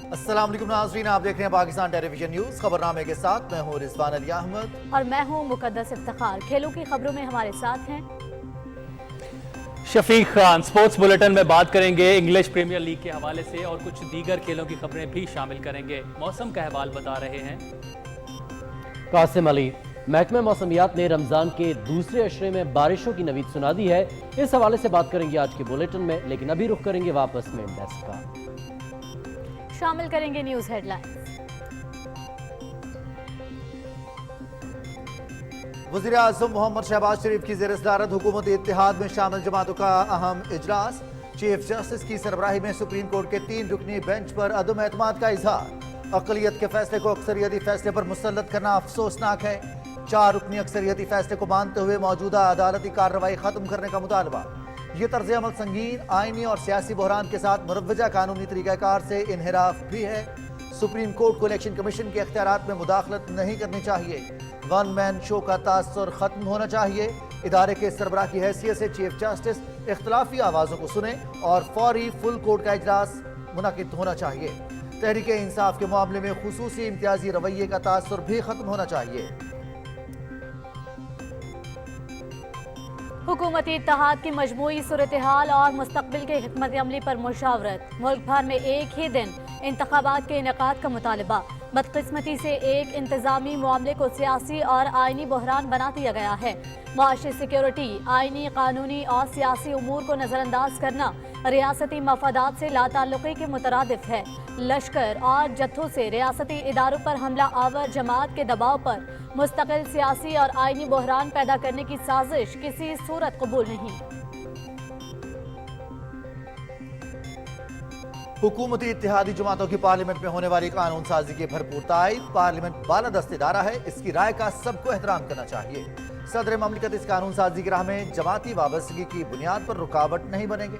अस्सलाम वालेकुम नाज़रीन, आप देख रहे हैं पाकिस्तान टेलीविजन न्यूज़। खबरनामे के साथ मैं हूँ रिजवान अली अहमद और मैं हूँ मुकद्दस इफ्तिखार। खेलों की खबरों में हमारे साथ हैं शफीक खान। स्पोर्ट्स बुलेटिन में बात करेंगे इंग्लिश प्रीमियर लीग के हवाले से और कुछ दीगर खेलों की खबरें भी शामिल करेंगे। मौसम का अहवाल बता रहे हैं कासिम अली। महकमे मौसमियात ने रमज़ान के दूसरे अशरे में बारिशों की नवीद सुना दी है। इस हवाले से बात करेंगे आज के बुलेटिन में, लेकिन अभी रुख करेंगे वापस मेन डेस्क का। शामिल करेंगे न्यूज़ हेडलाइंस। वज़ीर आज़म मोहम्मद शहबाज शरीफ की ज़ेर सदारत हुकूमती इत्तेहाद में शामिल जमातों का अहम इजलास। चीफ जस्टिस की सरबराही में सुप्रीम कोर्ट के 3 रुकनी बेंच पर अदम एतमाद का इजहार। अक़लियत के फैसले को अक्सरियती फैसले पर मुसल्लत करना अफसोसनाक है। 4 रुकनी अक्सरियती फैसले को मानते हुए मौजूदा अदालती कार्रवाई खत्म करने का मुतालबा। ये तर्ज अमल संगीन, आइनी और सियासी बहरान के साथ मुरव्वजा कानूनी तरीक़ाकार से इन्हिराफ भी है। सुप्रीम कोर्ट को इलेक्शन कमीशन के इख्तियारात में मुदाखलत नहीं करनी चाहिए। वन मैन शो का तासुर खत्म होना चाहिए। इदारे के सरबराह की हैसियत से चीफ जस्टिस इख्तलाफी आवाज़ों को सुने और फौरी फुल कोर्ट का इजलास मुनक़िद होना चाहिए। तहरीक इंसाफ के मामले में खुसूसी इम्तियाजी रवैये का तासुर भी खत्म होना चाहिए। हुकूमती इत्तेहाद की मजमूई सूरत हाल और मुस्तकबिल के हिकमत अमली पर मुशावरत। मुल्क भर में एक ही दिन इंतखाबात के इनेकाद का मुतालबा। बदकिस्मती से एक इंतजामी मामले को सियासी और आइनी बहरान बना दिया गया है। मुआशी सिक्योरिटी, आइनी, कानूनी और सियासी उमूर को नज़रअंदाज करना रियासती मफादात से लाताल्लुक़ी के मुतरादिफ है। लश्कर और जत्थों से रियासती इदारों पर हमला आवर जमात के दबाव पर मुस्तकिल सियासी और आइनी बहरान पैदा करने की साजिश किसी सूरत कबूल नहीं। हुकूमती इत्तेहादी जमातों की पार्लियामेंट में होने वाली कानून साजी की भरपूर तायद। पार्लियामेंट बालादस्त इदारा है, इसकी राय का सबको एहतराम करना चाहिए। सदर ममलिकत इस कानून साजी की राह में जमाती वाबस्तगी की बुनियाद पर रुकावट नहीं बनेंगे।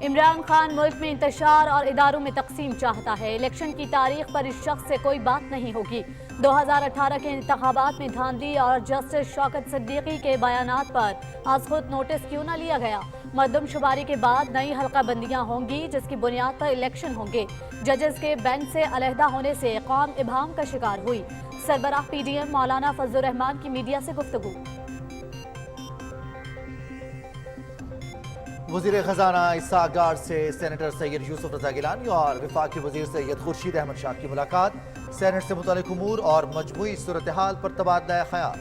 इमरान खान मुल्क में इंतशार और इदारों में तकसीम चाहता है। इलेक्शन की तारीख पर इस शख्स से कोई बात नहीं होगी। 2018 के इंतखाबात में धांधली और जस्टिस शौकत सिद्दीकी के बयानात पर आज खुद नोटिस क्यों न लिया गया। मरदमशुमारी के बाद नई हल्का बंदियां होंगी जिसकी बुनियाद पर इलेक्शन होंगे। जजेस के बेंच से अलहदा होने से कौम इबहाम का शिकार हुई। सरबराह PDM मौलाना फजलुर रहमान की मीडिया से गुफ्तगू। वज़ीर ख़जाना इसहाक़ डार से सेनेटर सैयद यूसुफ रज़ा गिलानी और वफाकी वज़ीर सैयद खुर्शीद अहमद शाह की मुलाकात। सेनेट से मुतल्लिक़ उमूर और मजमूई सूरत हाल पर तबादला ख़याल।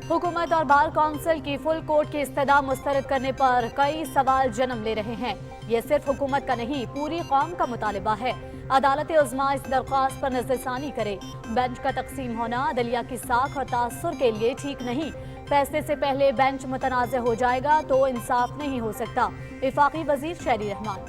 हुकूमत और बार काउंसिल की फुल कोर्ट की इस्तदा मुस्तरद करने पर कई सवाल जन्म ले रहे हैं। ये सिर्फ हुकूमत का नहीं, पूरी कौम का मुतालबा है। अदालत उज़्मा इस दरख्वास्त पर नज़रसानी करे। बेंच का तकसीम होना अदलिया की साख और तासुर के लिए ठीक नहीं। फैसले से पहले बेंच मुतनाज़ हो जाएगा तो इंसाफ नहीं हो सकता। वफाकी वज़ीर शहरी रहमान।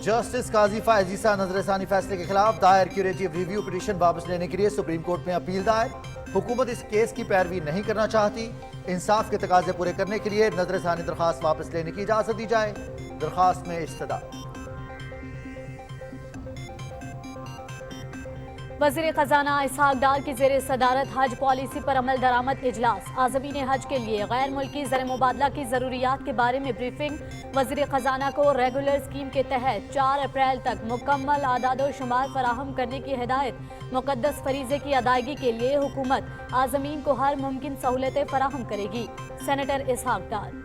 जस्टिस काजी फ़ायज़ ईसा नजरसानी फैसले के खिलाफ दायर क्यूरेटिव रिव्यू पिटीशन वापस लेने के लिए सुप्रीम कोर्ट में अपील दायर। हुकूमत इस केस की पैरवी नहीं करना चाहती। इंसाफ के तकाजे पूरे करने के लिए नजरसानी दरख्वास्त वापस लेने की इजाजत दी जाए। दरख्वास्त में इस्तदा। वज़ीर ख़जाना इसहाक़ डार की ज़ेर सदारत हज पॉलिसी पर अमल दरामद इजलास। आज़मीन हज के लिए गैर मुल्की ज़र मुबादला की ज़रूरियात के बारे में ब्रीफिंग। वज़ीर ख़जाना को रेगुलर स्कीम के तहत 4 अप्रैल तक मुकम्मल आदाद शुमार फराहम करने की हिदायत। मुक़द्दस फरीज़े की अदायगी के लिए हुकूमत आज़मीन को हर मुमकिन सहूलतें फराहम करेगी। सेनेटर इसहाक़ डार।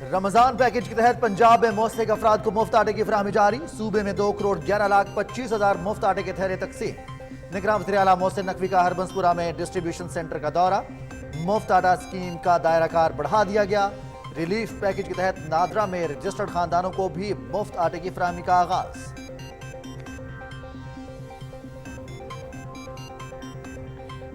रमजान पैकेज के तहत पंजाब में मुस्तहिक अफराद को मुफ्त आटे की फराहमी जारी। सूबे में 2,11,25,000 मुफ्त आटे के थैले तकसीम। निगरान वज़ीर आला मोहसिन नकवी का हरबंसपुरा में डिस्ट्रीब्यूशन सेंटर का दौरा। मुफ्त आटा स्कीम का दायरा कार बढ़ा दिया गया। रिलीफ पैकेज के तहत नादरा में रजिस्टर्ड खानदानों को भी मुफ्त आटे की फराहमी का आगाज।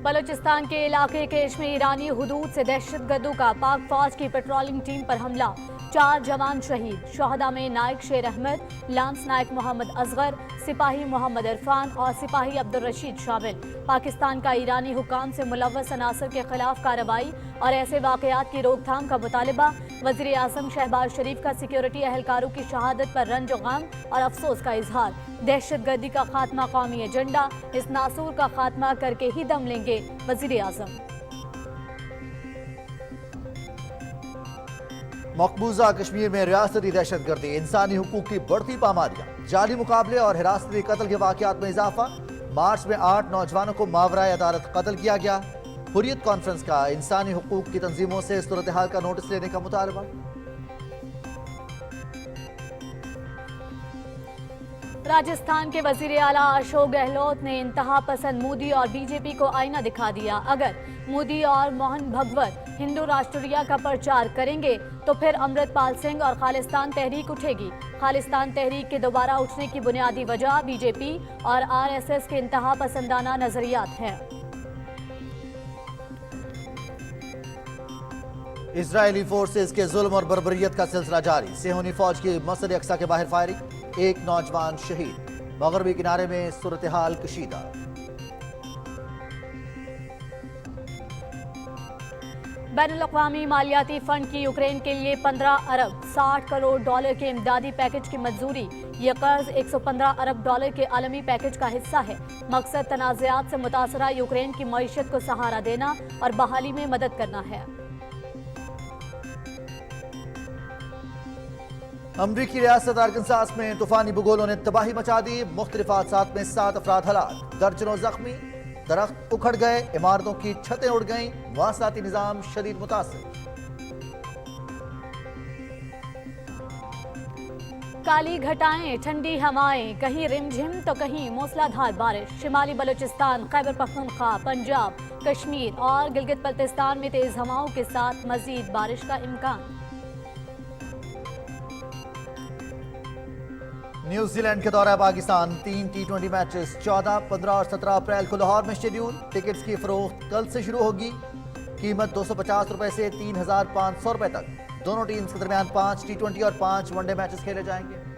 बलोचिस्तान के इलाके केश में ईरानी हुदूद से दहशतगर्दों का पाक फौज की पेट्रोलिंग टीम पर हमला। 4 जवान शहीद। शोहदा में नायक शेर अहमद, लांस नायक मोहम्मद असगर, सिपाही मोहम्मद इरफान और सिपाही अब्दुल रशीद शामिल। पाकिस्तान का ईरानी हुकाम से मुलव्वस अनासर के खिलाफ कार्रवाई और ऐसे वाकयात की रोकथाम का मुतालबा। वज़ीर आज़म शहबाज शरीफ का सिक्योरिटी एहलकारों की शहादत पर रंज गम और अफसोस का इजहार। दहशतगर्दी का खात्मा कौमी एजेंडा, इस नासूर का खात्मा करके ही दम लेंगे वज़ीर आज़म। मकबूजा कश्मीर में रियासती दहशतगर्दी, इंसानी हुकूक की बढ़ती पामारियां, जाली मुकाबले और हिरासती कत्ल के वाकयात में इजाफा। मार्च में 8 नौजवानों को मावराए अदालत कत्ल किया गया। हुर्रियत कॉन्फ्रेंस का इंसानी हुकूक की तंजीमों से सूरत हाल का नोटिस लेने का मुतालबा। राजस्थान के वजीर आला अशोक गहलोत ने इंतहा पसंद मोदी और बीजेपी को आईना दिखा दिया। अगर मोदी और मोहन भगवत हिंदू राष्ट्रीय का प्रचार करेंगे तो फिर अमृतपाल सिंह और खालिस्तान तहरीक उठेगी। खालिस्तान तहरीक के दोबारा उठने की बुनियादी वजह बीजेपी और आरएसएस के इंतहा पसंदाना नजरियात हैं। इजरायली फोर्सेस के जुल्म और बर्बरियत का सिलसिला जारी। सेहूनी फौज की मस्जिद अक्सा के बाहर फायरिंग, एक नौजवान शहीद। मगरबी किनारे में सूरत हाल कशीदा। बैनुल-अक़वामी मालियाती फंड की यूक्रेन के लिए 15 अरब 60 करोड़ डॉलर के इमदादी पैकेज की मंजूरी। यह कर्ज 115 अरब डॉलर के आलमी पैकेज का हिस्सा है। मकसद तनाज़ात से मुतासरा यूक्रेन की मईशत को सहारा देना और बहाली में मदद करना है। अमरीकी रियासत आर्कनसास में तूफानी बुगोलों ने तबाही मचा दी। मुख्तलिफ हादसात में 7 अफराद हलाक, दर्जनों जख्मी। दरख्त उखड़ गए, इमारतों की छतें उड़ गईं, मवासलाती निजाम शदीद मुतासिर। काली घटाएं, ठंडी हवाएं, कहीं रिमझिम तो कहीं मूसलाधार बारिश। शिमाली बलूचिस्तान, खैबर पख्तूनख्वा, पंजाब, कश्मीर और गिलगित बल्तिस्तान में तेज हवाओं के साथ मजीद बारिश का इम्कान। न्यूजीलैंड के दौरा पाकिस्तान, 3 T20 मैचेस 14, 15 और 17 अप्रैल को लाहौर में शेड्यूल। टिकट्स की फरोख्त कल से शुरू होगी। कीमत 250 रुपए से 3,500 रुपए तक। दोनों टीम्स के दरमियान 5 T20 और 5 वनडे मैचेस खेले जाएंगे।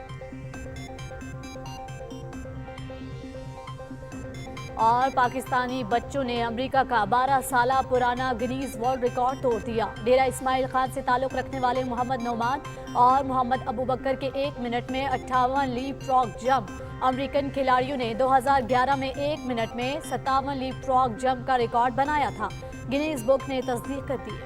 और पाकिस्तानी बच्चों ने अमेरिका का 12 साल पुराना गिनीज वर्ल्ड रिकॉर्ड तोड़ दिया। डेरा इस्माइल खान से ताल्लुक रखने वाले मोहम्मद नौमान और मोहम्मद अबू बकर के 1 मिनट में 58 लीप फ्रॉग जंप। अमेरिकन खिलाड़ियों ने 2011 में 1 मिनट में 57 लीप फ्रॉग जंप का रिकॉर्ड बनाया था। गिनीज बुक ने तस्दीक कर दी।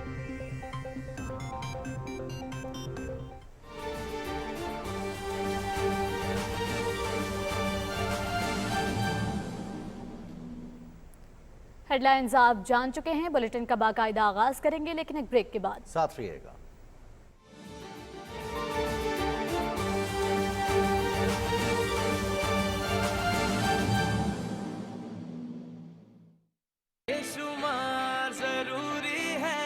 हेडलाइंस आप जान चुके हैं। बुलेटिन का बाकायदा आगाज करेंगे लेकिन एक ब्रेक के बाद। साथ रहिएगा। बेशुमार जरूरी है,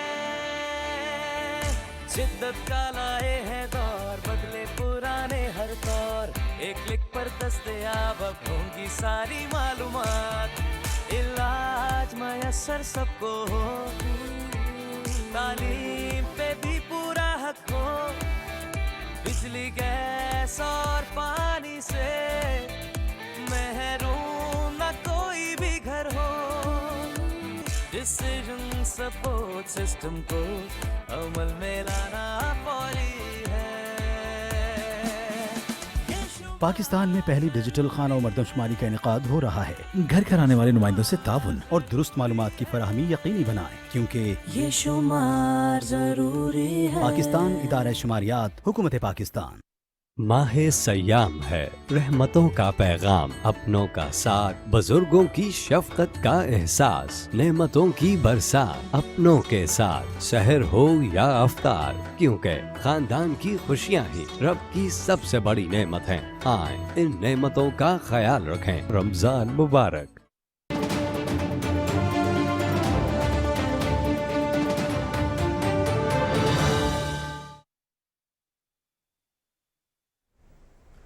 शिद्दत का लाए है दौर, बदले पुराने हर तौर। एक क्लिक पर दस्तयाब अब होंगी सारी मालूमात। इलाज मयसर सबको हो, तालीम पे भी पूरा हक हो। बिजली गैस और पानी से महरूम न कोई भी घर हो। डिसीजन सपोर्ट सिस्टम को अमल में लाना फौरी है। पाकिस्तान में पहली डिजिटल खाना और मरदमशुमारी का इनेकाद हो रहा है। घर घर आने वाले नुमाइंदों से ताउन और दुरुस्त मालूमात की फराहमी यकीनी बनाएं, क्योंकि ये शुमार जरूरी है। पाकिस्तान इदारा शुमारियात, हुकूमत पाकिस्तान। माहे सयाम है, रहमतों का पैगाम, अपनों का साथ, बुजुर्गों की शफकत का एहसास, नेमतों की बरसात, अपनों के साथ सहर हो या अफ्तार, क्योंकि खानदान की खुशियाँ ही रब की सबसे बड़ी नेमत हैं। आए इन नेमतों का ख्याल रखें। रमजान मुबारक।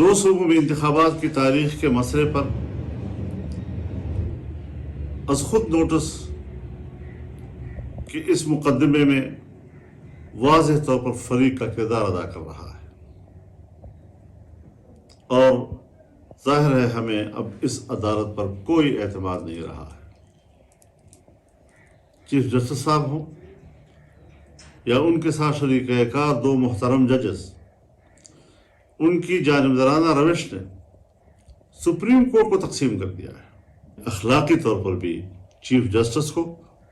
दो सूबों में इंतखाबात की तारीख के मसले पर अज खुद नोटिस कि इस मुकदमे में वाज़ेह तौर पर फरीक का किरदार अदा कर रहा है और जाहिर है हमें अब इस अदालत पर कोई एतमाद नहीं रहा है। चीफ जस्टिस साहब हों या उनके साथ शरीक-ए-कार दो मुहतरम जजेस, उनकी जानिबदाराना रविश ने सुप्रीम कोर्ट को तकसीम कर दिया है। अखलाकी तौर पर भी चीफ जस्टिस को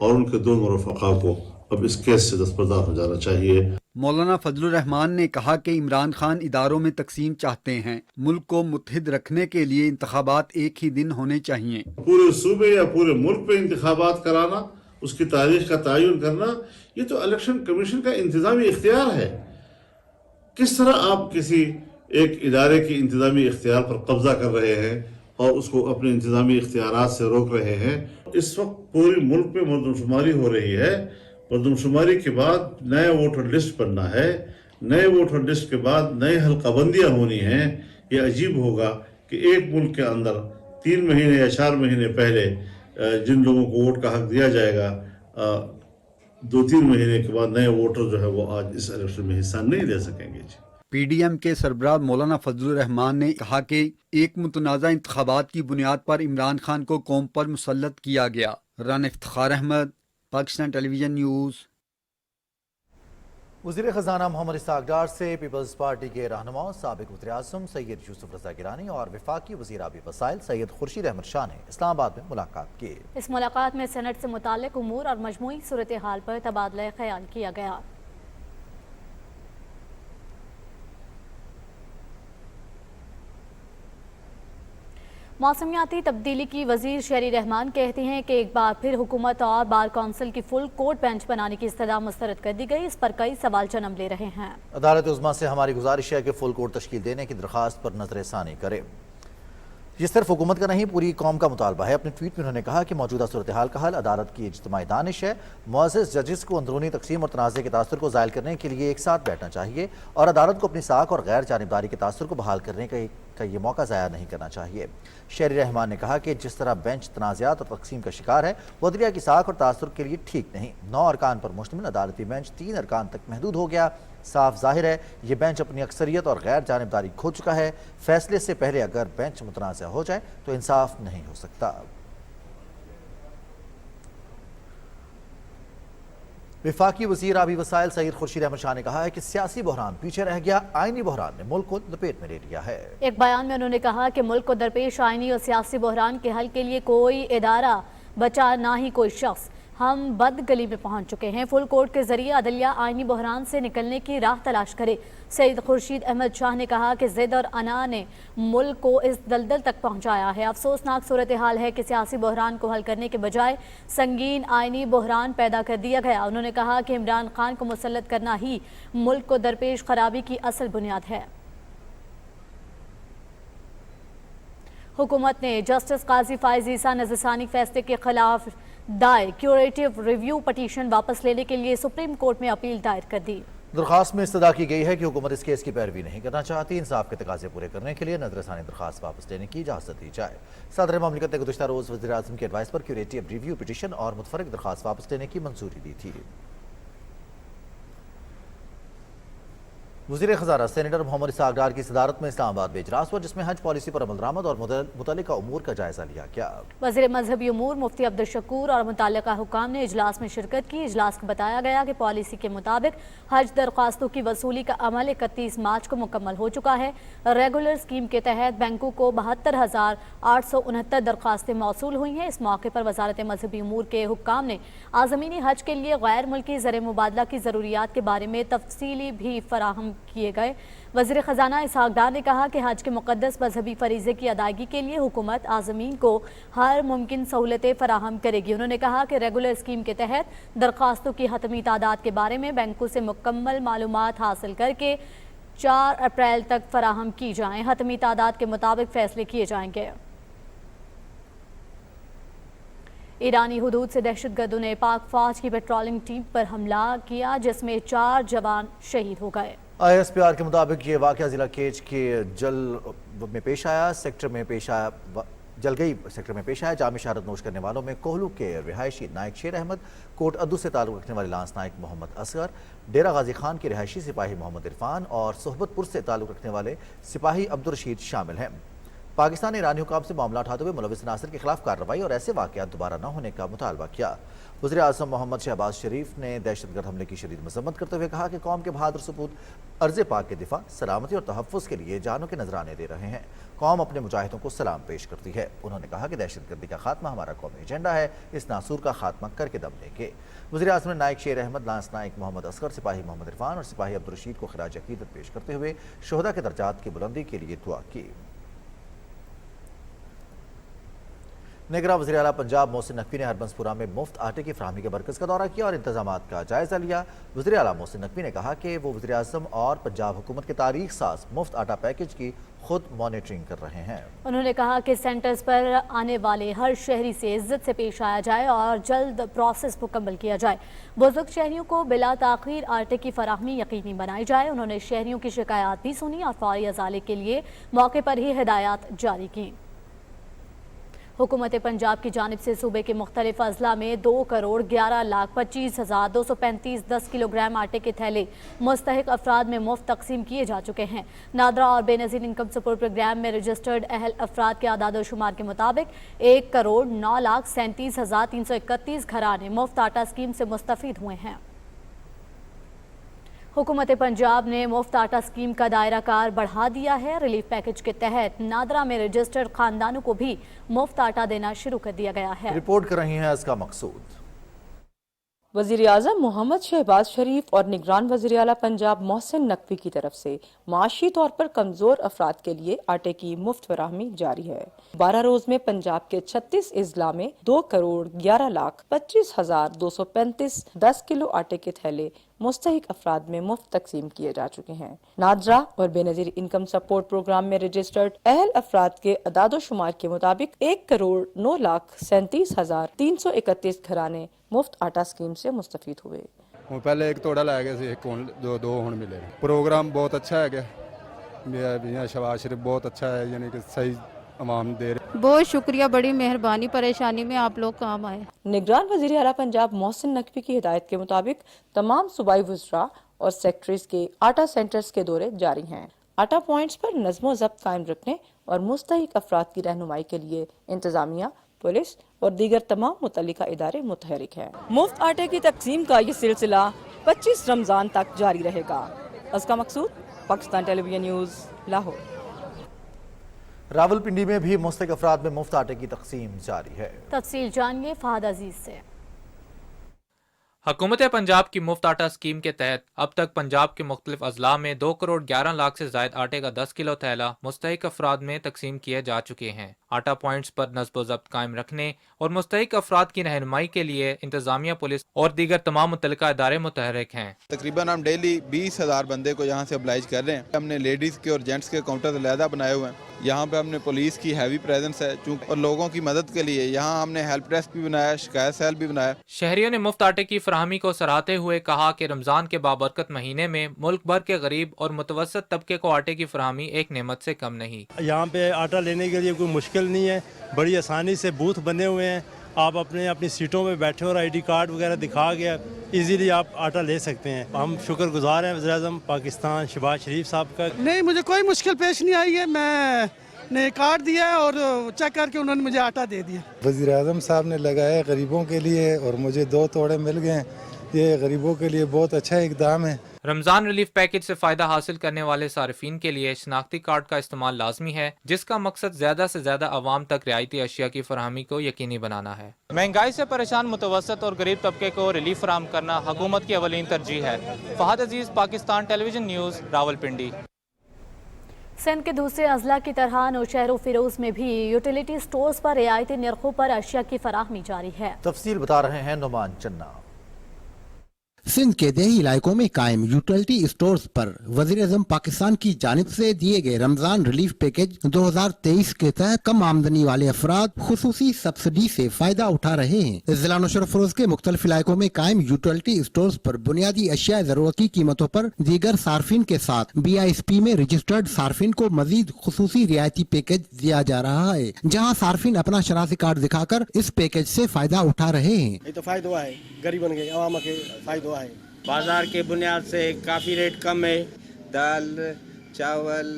और उनके दोनों रफ़क़ा को अब इस केस से दस्तबरदार हो जाना चाहिए। मौलाना फजलुर रहमान ने कहा कि इमरान खान इदारों में तकसीम चाहते हैं। मुल्क को मुत्तहिद रखने के लिए इंतखाबात एक ही दिन होने चाहिए। पूरे सूबे या पूरे मुल्क पे इंतखाबात कराना, उसकी तारीख का तयन करना, ये तो इलेक्शन कमीशन का इंतजामी इख्तियार है। किस तरह आप किसी एक इदारे की इंतजामी इख्तियार पर कब्जा कर रहे हैं और उसको अपने इंतजामी इख्तियारात से रोक रहे हैं। इस वक्त पूरे मुल्क में मरदमशुमारी हो रही है। मरदमशुमारी के बाद नया वोटर लिस्ट बनना है, नए वोटर लिस्ट के बाद नए हल्काबंदियाँ होनी हैं। ये अजीब होगा कि एक मुल्क के अंदर 3 महीने या 4 महीने पहले जिन लोगों को वोट का हक दिया जाएगा, 2-3 महीने के बाद नए वोटर जो है वो आज इस इलेक्शन में हिस्सा नहीं ले सकेंगे। पीडीएम के सरबराह मौलाना फजलुर रहमान ने कहा कि एक मुतनाज़ा इंतखाबात की बुनियाद पर इमरान खान को कौम पर मुसल्लत किया गया। Rana Iftikhar Ahmed, Pakistan television news. वज़ीर ख़ज़ाना मोहम्मद इसहाक़ डार से पीपल्स पार्टी के रहनुमा साबिक़ वज़ीर-ए-आज़म सैयद यूसुफ रज़ा गिलानी और वफाकी वज़ीर आबी वसाइल सैयद खुर्शीद अहमद शाह ने इस्लामाबाद में मुलाकात की। इस मुलाकात में सेनेट से मुताल्लिक़ उमूर और मजमूई सूरत हाल पर तबादला ख्याल किया गया। मौसमियाती तब्दीली की वजीर शहरी रहमान कहती हैं कि एक बार फिर हुकूमत और बार कौंसिल की फुल कोर्ट बेंच बनाने की इस्तदा मुस्तरद कर दी गई। इस पर कई सवाल जन्म ले रहे हैं। अदालत उज़्मा से हमारी गुजारिश है कि फुल कोर्ट तश्कील देने की दरख्वास्त पर नजरसानी करे। ये सिर्फ हुकूमत का नहीं, पूरी कौम का मुतालबा है। अपने ट्वीट में उन्होंने कहा कि मौजूदा सूरत हाल का हल अदालत की इज्तिमाई दानिश है। मुअज़्ज़ज़ जजेस को अंदरूनी तकसीम और तनाज़े के तासुर को ज़ायल करने के लिए एक साथ बैठना चाहिए और अदालत को अपनी साख और गैर जानिबदारी के तासुर को बहाल करने का ये मौका ज़ाया नहीं करना चाहिए। शहरी रहमान ने कहा कि जिस तरह बेंच तनाज़ात और तकसीम का शिकार है, वो अदलिया की साख और तासुर के लिए ठीक नहीं। 9 अरकान पर मुश्तमिल अदालती बेंच 3 अरकान तक महदूद हो गया। साफ जाहिर है ये बेंच अपनी अक्सरियत और गैर जानिबदारी खो चुका है। फैसले से पहले अगर बेंच मुतनाज़ा हो जाए तो इंसाफ नहीं हो सकता। वफाकी वज़ीर आबी वसाइल सैयद खुर्शीद अहमद शाह ने कहा है कि सियासी बहरान पीछे रह गया, आईनी बहरान ने मुल्क को लपेट में ले लिया है। एक बयान में उन्होंने कहा कि मुल्क को दरपेश आईनी और सियासी बहरान के हल के लिए कोई इदारा बचा, ना ही कोई शख्स। हम बदगली में पहुंच चुके हैं। फुल कोर्ट के जरिए अदलिया आईनी बहरान से निकलने की राह तलाश करे। सैयद खुर्शीद अहमद शाह ने कहा कि ज़िद और अना ने मुल्क को इस दलदल तक पहुंचाया है। अफसोसनाक सूरत हाल है कि सियासी बहरान को हल करने के बजाय संगीन आईनी बहरान पैदा कर दिया गया। उन्होंने कहा कि इमरान खान को मुसल्लत करना ही मुल्क को दरपेश खराबी की असल बुनियाद है। हुकूमत ने जस्टिस काजी फाइज ईसा नज़रसानी फैसले के खिलाफ दायर क्यूरेटिव रिव्यू पटिशन वापस लेने के लिए सुप्रीम कोर्ट में अपील दायर कर दी। दरख्वास्त में इस्तदा की गई है कि हुकूमत इस केस की पैरवी नहीं करना चाहती। इंसाफ के तकाजे पूरे करने के लिए नजरसानी दरख्वास्त वापस लेने की इजाज़त दी जाए। सदर ममलिकत ने गुज़िश्ता रोज़ वज़ीर-ए-आज़म की एडवाइस पर क्यूरेटिव रिव्यू पिटीशन और मुतफर्रिक दरख्वास्त वापस लेने की मंजूरी दी थी। वज़ीर ख़ज़ाना सेनेटर मोहम्मद इसहाक़ डार की सदारत में इस्लामाबाद में इजलास हुआ, जिसमें हज पॉलिसी पर अमल दरामद और मुतल्लिका उमूर का जायजा लिया गया। वज़ीर मजहबी उमूर मुफ्ती अब्दुल शकूर और मुतल्लिका हुकाम ने इजलास में शिरकत की। इजलास में बताया गया कि पॉलिसी के मुताबिक हज दरख्वास्तों की वसूली का अमल 31 मार्च को मुकम्मल हो चुका है। रेगुलर स्कीम के तहत बैंकों को 72,869 दरख्वास्तें मौसूल हुई हैं। इस मौके पर वजारत मजहबी उमूर के हुक्काम ने आज़मीनी हज के लिए गैर मुल्की ज़र मुबादला की ज़रूरियात के बारे में तफसीली भी फराहम किए गए। वज़ीर ख़ज़ाना इसहाक़ डार ने कहा कि हज के मुक़द्दस मजहबी फरीज़े की अदायगी के लिए हुकूमत आज़मीन को हर मुमकिन सहूलतें फराहम करेगी। उन्होंने कहा कि रेगुलर स्कीम के तहत दरख्वास्तों की हतमी तादाद के बारे में बैंकों से मुकम्मल मालूमात हासिल करके 4 अप्रैल तक फराहम की जाएँ। हतमी तादाद के मुताबिक फ़ैसले किए जाएंगे। ईरानी हुदूद से दहशतगर्दों ने पाक फ़ौज की पेट्रोलिंग टीम पर हमला किया, जिसमें 4 जवान शहीद हो गए। ISPR के मुताबिक ये वाक़या ज़िला केच के जलगई सेक्टर में पेश आया। जामी शहादत नोश करने वालों में कोहलू के रिहायशी नायक शेर अहमद, कोट अद्दू से ताल्लुक़ रखने वाले लांस नायक मोहम्मद असगर, डेरा गाजी खान के रिहायशी सिपाही मोहम्मद इरफान और सोहबतपुर से ताल्लुक़ रखने वाले सिपाही अब्दुल रशीद शामिल हैं। पाकिस्तान ने ईरानी हुकाम से मामला उठाते हुए मुलविस नासिर के खिलाफ कार्रवाई और ऐसे वाक़यात दोबारा न होने का मुतालबा किया। वज़ीर आज़म मोहम्मद शहबाज शरीफ ने दहशतगर्द हमले की शदीद मज़म्मत करते हुए कहा कि कौम के बहादुर सपूत अर्ज़ पाक के दिफा, सलामती और तहफ़्फ़ुज़ के लिए जानों के नजराने दे रहे हैं। कौम अपने मुजाहिदों को सलाम पेश करती है। उन्होंने कहा कि दहशतगर्दी का खात्मा हमारा कौमी एजेंडा है, इस नासूर का खात्मा करके दम लेंगे। वज़ीर आज़म ने नायक शेर अहमद, लांस नायक मोहम्मद असगर, सिपाही मोहम्मद इरफान और सिपाही अब्दुल रशीद को खिराज अक़ीदत पेश करते हुए शोहदा के दर्जात की बुलंदी के लिए दुआ की। निगरां वज़ीर आला पंजाब मोहसिन नकवी ने हरबंसपुरा में मुफ्त आटे की फराहमी के मरकज़ का दौरा किया और इंतजामात का जायज़ा लिया। वज़ीर आला मोहसिन नकवी ने कहा कि वो वज़ीर आज़म और पंजाब हुकूमत के तारीख साज मुफ्त आटा पैकेज की खुद मॉनिटरिंग कर रहे हैं। उन्होंने कहा कि सेंटर्स पर आने वाले हर शहरी से इज्जत से पेश आया जाए और जल्द प्रोसेस मुकम्मल किया जाए। बुजुर्ग शहरियों को बिला ताख़ीर आटे की फराहमी यकीनी बनाई जाए। उन्होंने शहरियों की शिकायत भी सुनी और फौरी अज़ाले के लिए मौके पर ही हिदायत जारी की। हुकूमत पंजाब की जानिब से सूबे के मुख्तलिफ अजला में 2,11,25,235 10 किलोग्राम आटे के थैले मुस्तहिक अफराद में मुफ्त तकसीम किए जा चुके हैं। नादरा और बेनज़ीर इनकम सपोर्ट प्रोग्राम में रजिस्टर्ड अहल अफराद के आदाद शुमार के मुताबिक 1,09,37,331 घराने मुफ्त आटा स्कीम से मुस्तफ़ीद हुए हैं। हुकूमत पंजाब ने मुफ्त आटा स्कीम का दायरा कार बढ़ा दिया है। रिलीफ पैकेज के तहत नादरा में रजिस्टर्ड खानदानों को भी मुफ्त आटा देना शुरू कर दिया गया है। रिपोर्ट कर रही हैं इसका मकसूद। वज़ीर आज़म मोहम्मद शहबाज शरीफ और निगरान वज़ीर आला पंजाब मोहसिन नकवी की तरफ से माशी तौर पर कमज़ोर अफराद के लिए आटे की मुफ्त फराहमी जारी है। 12 रोज में पंजाब के 36 अजला में 2,11,25,235 10 किलो आटे के थैले मुस्तहिक अफराद में मुफ्त तकसीम किए जा चुके हैं। नादरा और बेनज़ीर इनकम सपोर्ट प्रोग्राम में रजिस्टर्ड अहल अफराद के अदाद शुमार के मुताबिक 1,09,37,331 घराने मुफ्त आटा स्कीम से मुस्तफीद हुए। पहले एक तोड़ा लाया गया सी, एक दो हुण मिले। प्रोग्राम बहुत अच्छा है, शहबाज शरीफ बहुत अच्छा है, यानी कि सही अवाम दे रहे। बहुत शुक्रिया, बड़ी मेहरबानी, परेशानी में आप लोग काम आए। निगरान वज़ीर आला पंजाब मोहसिन नकवी की हिदायत के मुताबिक तमाम सूबाई वज़रा और सेक्रेटरीज के आटा सेंटर्स के दौरे जारी हैं। आटा पॉइंट्स पर नज़्म ज़ब्त कायम रखने और मुस्तहिक अफराद की रहनुमाई के लिए इंतजामिया, पुलिस और दीगर तमाम मुतल्लिका इदारे मुतहरिक हैं। मुफ्त आटे की तकसीम का ये सिलसिला 25 रमज़ान तक जारी रहेगा। इसका मकसूद पाकिस्तान टेलीविजन न्यूज़, लाहौर। रावलपिंडी में भी मुस्तहिक अफराद में मुफ्त आटे की तकसीम जारी है। तफसील जानिए फहद अजीज से। हुकूमत पंजाब की मुफ्त आटा स्कीम के तहत अब तक पंजाब के मुख्तलिफ अजला में 2,11,00,000 से जायद आटे का 10 किलो थैला मुस्तहिक अफराद में तकसीम किए जा चुके हैं। आटा पॉइंट्स पर नस्ब ज़ब्त कायम रखने और मुस्तहिक अफराद की रहनुमाई के लिए इंतजामिया, पुलिस और दीगर तमाम मुतल्लिका इदारे मुतहरिक हैं। तकरीबन हम डेली 20,000 बंदे को यहाँ से अब्लाइज कर रहे हैं। हमने लेडीज़ के और जेंट्स के काउंटर अलहदा बनाए हुए हैं। यहाँ पे हमने पुलिस की हैवी प्रेजेंस है और लोगों की मदद के लिए यहाँ हमने हेल्प डेस्क भी बनाया, शिकायत सेल भी बनाया। शहरियों ने मुफ्त आटे की फराहमी को सराहते हुए कहा कि रमज़ान के बाबरकत महीने में मुल्क भर के गरीब और मुतवसत तबके को आटे की फराहमी एक नेमत से कम नहीं। यहाँ पे आटा लेने के लिए कोई मुश्किल नहीं है, बड़ी आसानी से बूथ बने हुए हैं। आप अपनी सीटों में बैठे और ID कार्ड वगैरह दिखा के इजीली आप आटा ले सकते हैं। हम शुक्रगुजार हैं वज़ीर आज़म पाकिस्तान शहबाज शरीफ साहब का। नहीं, मुझे कोई मुश्किल पेश नहीं आई है। मैंने कार्ड दिया है और चेक करके उन्होंने मुझे आटा दे दिया। वज़ीर आज़म साहब ने लगाया गरीबों के लिए और मुझे 2 तोड़े मिल गए। ये गरीबों के लिए बहुत अच्छा इकदाम है। रमज़ान रिलीफ पैकेज से फ़ायदा हासिल करने वाले सारिफीन के लिए शनाख्ती कार्ड का इस्तेमाल लाजमी है, जिसका मकसद ज़्यादा से ज़्यादा आवाम तक रियायती अशिया की फराहमी को यकीनी बनाना है। महंगाई से परेशान मुतवसत और गरीब तबके को रिलीफ फराहम करना हुकूमत की अवलीन तरजीह है। फहद अजीज, पाकिस्तान टेलीविजन न्यूज़, रावलपिंडी। सिंध के दूसरे अजला की तरह नौशहर फिरोज में भी यूटिलिटी स्टोर्स पर रियायती निर्खों पर अशिया की फराहमी जारी है। तफसील बता रहे हैं नुमान चन्ना। सिंध के देही इलाकों में कायम यूटिलिटी स्टोर्स पर वज़ीर-ए-आज़म पाकिस्तान की जानिब से दिए गए रमजान रिलीफ पैकेज 2023 के तहत कम आमदनी वाले अफराद खुसूसी सब्सिडी से फायदा उठा रहे हैं। जिला नुशरत फरोज के मुख्तलिफ इलाकों में कायम यूटिलिटी स्टोर्स पर बुनियादी अशिया जरूरत की कीमतों पर दीगर सार्फिन के साथ BISP में रजिस्टर्ड सार्फिन को मजीद खुसूसी रियायती पैकेज दिया जा रहा है, जहाँ सार्फिन अपना शनाख्ती कार्ड दिखाकर इस पैकेज से फायदा उठा रहे हैं। ये तो फायदा है, गरीबन के आवाम के फायदा है। बाजार के बुनियाद से काफ़ी रेट कम है, दाल, चावल,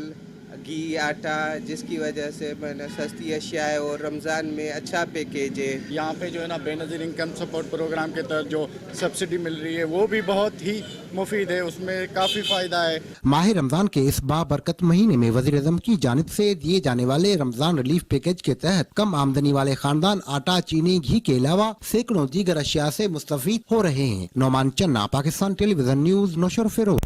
घी, आटा, जिसकी वजह से मैंने सस्ती अशिया है और रमज़ान में अच्छा पैकेज है। यहाँ पे जो है ना बेनज़ीर इनकम सपोर्ट प्रोग्राम के तहत जो सब्सिडी मिल रही है वो भी बहुत ही मुफीद है, उसमें काफ़ी फ़ायदा है। माह रमज़ान के इस बाबरकत महीने में वज़ीर-ए-आज़म की जानिब से दिए जाने वाले रमज़ान रिलीफ पैकेज के तहत कम आमदनी वाले खानदान आटा, चीनी, घी के अलावा सैकड़ों दीगर अशिया से मुस्तफीद हो रहे हैं। Noman Channa, Pakistan television News, Naushar Feroz.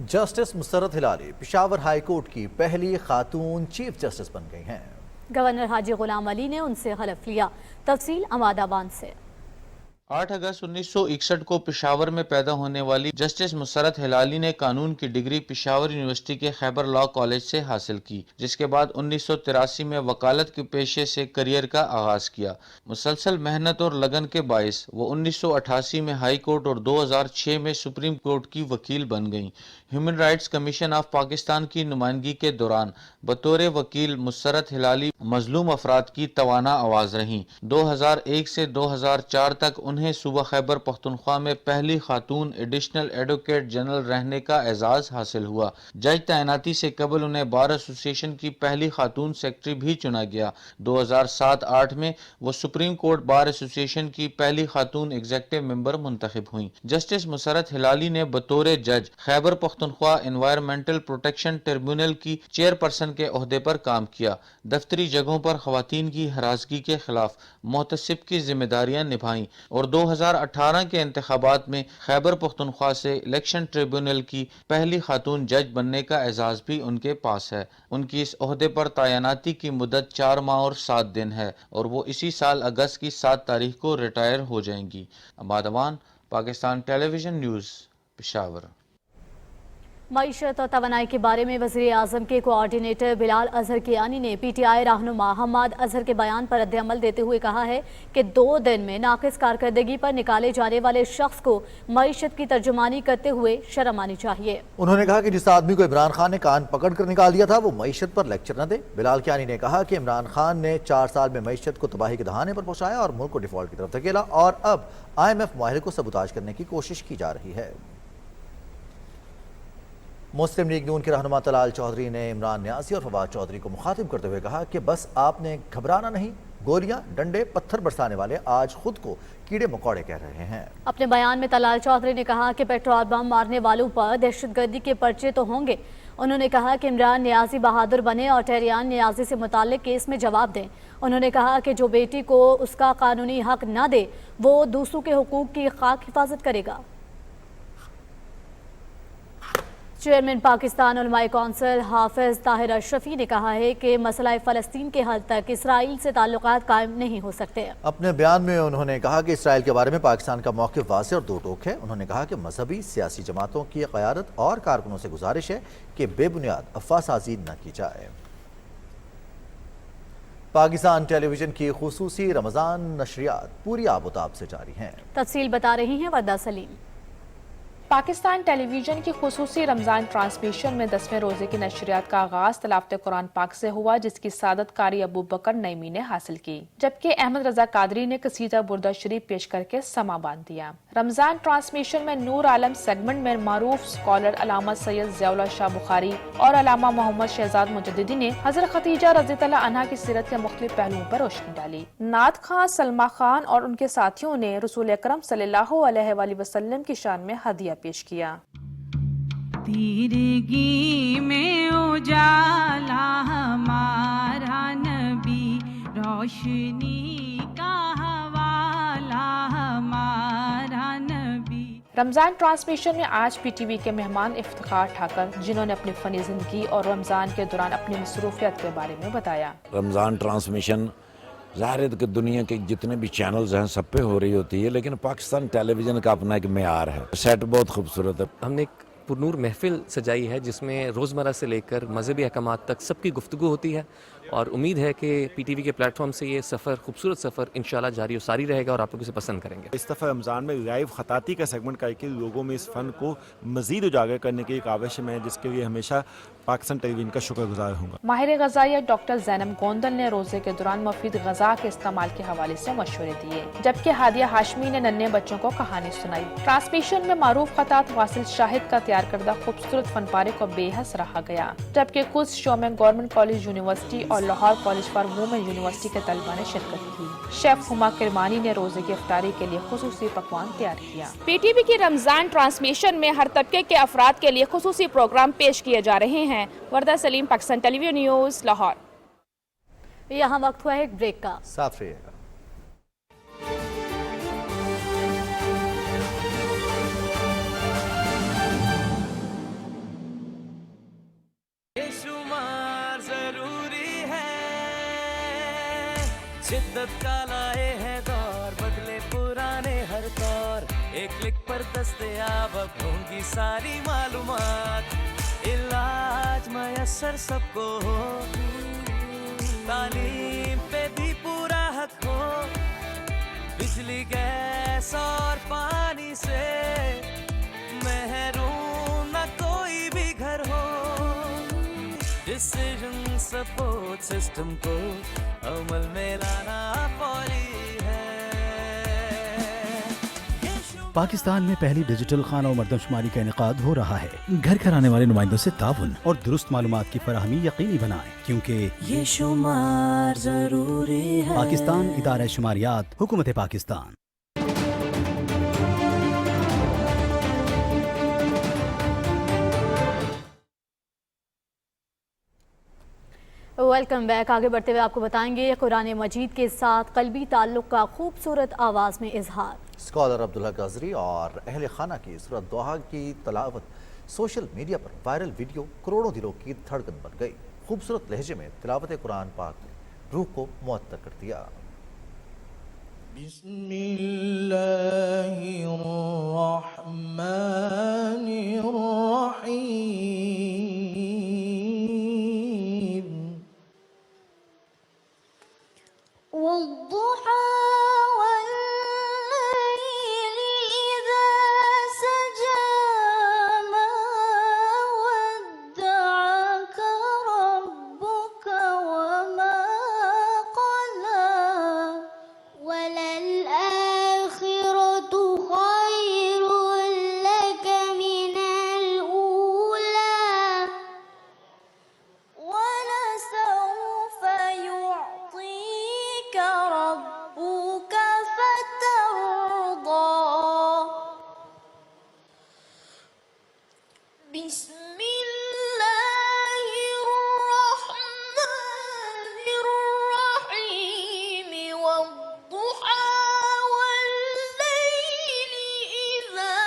Justice Musarrat Hilali Peshawar High Court की पहली खातून चीफ जस्टिस बन गई हैं। गवर्नर हाजी गुलाम अली ने उनसे हलफ लिया। तफसील अमादाबाद से। 8 अगस्त 1961 को पेशावर में पैदा होने वाली जस्टिस मुसर्रत हिलाली ने कानून की डिग्री पेशावर यूनिवर्सिटी के खैबर लॉ कॉलेज से हासिल की, जिसके बाद 1983 में वकालत के पेशे से करियर का आगाज किया। मुसलसल मेहनत और लगन के बायस वो 1988 में हाई कोर्ट और 2006 में सुप्रीम कोर्ट की वकील बन गईं। Human rights commission of Pakistan की नुमाइंदगी के दौरान बतौर वकील मुसर्रत हिलाली मजलूम अफराद की तवाना आवाज रहीं। 2001 से 2004 तक उन्हें सूबा खैबर पख्तूनख्वा में पहली खातून एडिशनल एडवोकेट जनरल रहने का एजाज हासिल हुआ। जज तैनाती से कबल उन्हें बार एसोसिएशन की पहली खातून सेक्रेटरी भी चुना गया। 2007-8 में वो सुप्रीम कोर्ट बार एसोसिएशन की पहली खातून एग्जेक्टिव मेंबर मुंतखब हुई। जस्टिस मुसर्रत हिलाली ने बतौर जज Khyber Pakhtunkhwa environmental protection tribunal की चेयरपर्सन के ओहदे पर काम किया। दफ्तरी जगहों पर खवातीन की हरासगी के खिलाफ मोहतसिब की जिम्मेदारियां निभाई और 2018 के इंतखाबात में खैबर पख्तूनख्वा से इलेक्शन ट्रिब्यूनल की पहली खातून जज बनने का एजाज भी उनके पास है। उनकी इस ओहदे पर तैनाती की मुद्दत 4 माह और 7 दिन है और वो इसी साल अगस्त की 7 तारीख को रिटायर हो जाएंगी। अमादवान, पाकिस्तान टेलीविजन न्यूज़, पेशावर। मईशत और तवानाई के बारे में वज़ीर आज़म के कोऑर्डिनेटर बिलाल अजहर कियानी ने PTI रहनुमा हम्माद अजहर के बयान पर रद्द-ए-अमल देते हुए कहा है कि 2 दिन में नाक़िस कारकर्दगी पर निकाले जाने वाले शख्स को मईशत की तर्जुमानी करते हुए शर्म आनी चाहिए। उन्होंने कहा कि जिस आदमी को इमरान खान ने कान पकड़ कर निकाल दिया था वो मईशत पर लेक्चर न दे। बिलाल कियानी ने कहा कि इमरान खान ने 4 साल में मईशत को तबाही के दहाने पर पहुंचाया और मुल्क को डिफॉल्ट की तरफ धकेला और अब IMF मुआहदे को सबूताज करने की कोशिश की जा रही है। मुस्लिम लीग नून के रहनुमा तलाल चौधरी ने इमरान न्यासी और फवाद चौधरी को मुखातिब करते हुए कहा कि बस आपने घबराना नहीं, गोलियां, डंडे, पत्थर बरसाने वाले आज खुद को कीड़े मकोड़े कह रहे हैं। अपने बयान में तलाल चौधरी ने कहा कि पेट्रोल बम मारने वालों पर दहशतगर्दी के पर्चे तो होंगे। उन्होंने कहा कि इमरान न्यासी बहादुर बने और टेरियान न्यासी से मुताल्लिक केस में जवाब दें। उन्होंने कहा कि जो बेटी को उसका कानूनी हक न दे वो दूसरों के हुकूक की खाक हिफाजत करेगा। चेयरमैन पाकिस्तान उलमाए कौंसिल हाफिज ताहिर अशरफी ने कहा है कि मसला फ़लस्तीन के हल तक इसराइल से ताल्लुकात कायम नहीं हो सकते। अपने बयान में उन्होंने कहा कि इसराइल के बारे में पाकिस्तान का मौक़िफ़ वाज़ेह और दो टोक है। उन्होंने कहा कि मजहबी सियासी जमातों की क़यादत और कारकुनों से गुजारिश है कि बेबुनियाद अफ़वाहसाज़ी न की जाए। पाकिस्तान टेलीविजन की खुसूसी रमज़ान नशरियात पूरी आबोताब से जारी हैं। तफसील बता रही हैं वर्दा सलीम। पाकिस्तान टेलीविजन की खुसूसी रमज़ान ट्रांसमिशन में 10वें रोज़े की नशरियात का आगाज़ तलावत कुरान पाक से हुआ, जिसकी सादत कारी अबू बकर नईमी ने हासिल की, जबकि अहमद रजा कादरी ने कसीदा बुर्दा शरीफ पेश करके समा बांध दिया। रमज़ान ट्रांसमिशन में नूर आलम सेगमेंट में मारूफ स्कॉलर अलामा सैयद ज़ियाउल्लाह शाह बुखारी और अलामा मोहम्मद शहजाद मुजद्दिदी ने हज़रत खदीजा रज़ियल्लाहु अन्हा की सीरत के मुख्तलिफ पहलुओं पर रोशनी डाली। नात खां, सलमा खान और उनके साथियों ने रसूल अकरम सल्लल्लाहु अलैहि वसल्लम की शान में हदिया पेश किया। तिरगी में उजाला हमारा नबी, रोशनी का हवाला हमारा नबी। रमज़ान ट्रांसमिशन में आज PTV के मेहमान इफ्तिखार ठाकर, जिन्होंने अपनी फनी जिंदगी और रमज़ान के दौरान अपनी मसरूफियत के बारे में बताया। रमज़ान ट्रांसमिशन ظاہر ہے کہ دنیا کے جتنے بھی چینلز ہیں سب پہ ہو رہی ہوتی ہے، لیکن پاکستان ٹیلی ویژن کا اپنا ایک معیار ہے. سیٹ بہت خوبصورت ہے. ہم نے ایک پرنور محفل سجائی ہے جس میں روزمرہ سے لے کر مذہبی احکامات تک سب کی گفتگو ہوتی ہے، اور امید ہے کہ پی ٹی وی کے پلیٹ فارم سے یہ سفر، خوبصورت سفر انشاءاللہ جاری و ساری رہے گا اور آپ لوگ اسے پسند کریں گے. اس دفعہ رمضان میں لائیو خطاطی کا سیگمنٹ کر کے لوگوں میں اس فن کو مزید اجاگر کرنے کی ایک کاوش ہے، جس کے لیے ہمیشہ پاکستان ٹیلی ویژن کا شکر گزار ہوں گا. ماہر غذائیت ڈاکٹر زینب گوندل نے روزے کے دوران مفید غذا کے استعمال کے حوالے سے مشورے دیے، جبکہ ہادیہ ہاشمی نے ننھے بچوں کو کہانی سنائی. ٹرانسمیشن میں معروف خطاط واصل شاہد کا تیار کردہ خوبصورت فن پارے کو بے حس رہا گیا، جبکہ کچھ شو میں گورنمنٹ کالج یونیورسٹی اور Lahore college for women university کے طلبہ نے شرکت کی. شیف ہما کرمانی نے روزے کی افطاری کے لیے خصوصی پکوان تیار کیا. پی ٹی وی کی رمضان ٹرانسمیشن میں ہر طبقے کے افراد کے لیے خصوصی پروگرام پیش کیے جا رہے ہیں. وردہ سلیم، پاکستان ٹیلی ویژن نیوز، لاہور. یہاں وقت ہوا ہے ایک بریک کا. ساتھ رہیے گا. شدت کا لائے ہے دور، بدلے پرانے ہر طور، ایک کلک پر دستیاب اب ہوں گی ساری معلومات. علاج میسر سب کو ہو، تعلیم پہ بھی پورا حق ہو، بجلی گیس اور پانی سے محروم نہ کوئی بھی گھر ہو. ڈیسیژن سپورٹ سسٹم کو عمل میں لانا فوری ہے. پاکستان میں پہلی ڈیجیٹل خانہ و مردم شماری کا انعقاد ہو رہا ہے. گھر گھر آنے والے نمائندوں سے تعاون اور درست معلومات کی فراہمی یقینی بنائیں، کیونکہ یہ شمار ضروری ہے. پاکستان ادارہ شماریات، حکومت پاکستان. Welcome back. آگے بڑھتے ہوئے آپ کو بتائیں گے قرآن مجید کے ساتھ قلبی تعلق کا خوبصورت آواز میں اظہار. اسکالر عبداللہ قاضری اور اہل خانہ کی سورۃ دوحہ کی تلاوت سوشل میڈیا پر وائرل ویڈیو کروڑوں دلوں کی دھڑکن بن گئی. خوبصورت لہجے میں تلاوت قرآن پاک نے روح کو معطر کر دیا. بسم اللہ الرحمن الرحیم. والضحى والليل إذا سجى ما ودعك ربك وما قلى وللآخرة خير لك من الأولى ولسوف يعطيك ربك فترضى. بسم الله الرحمن الرحيم. والضحى والليل إذا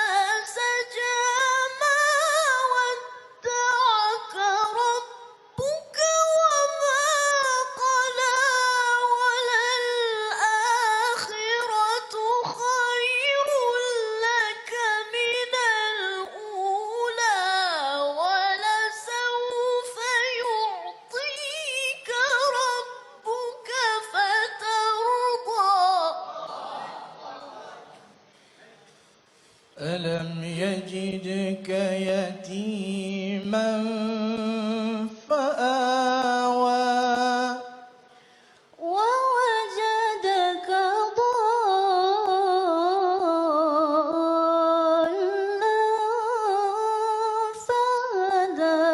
سجى ما ودعك ربك وما قلى وللآخرة خير لك من الأولى ولسوف يعطيك ربك فترضى. ألم يجدك يتيما فآوى ووجدك ضالا فهدى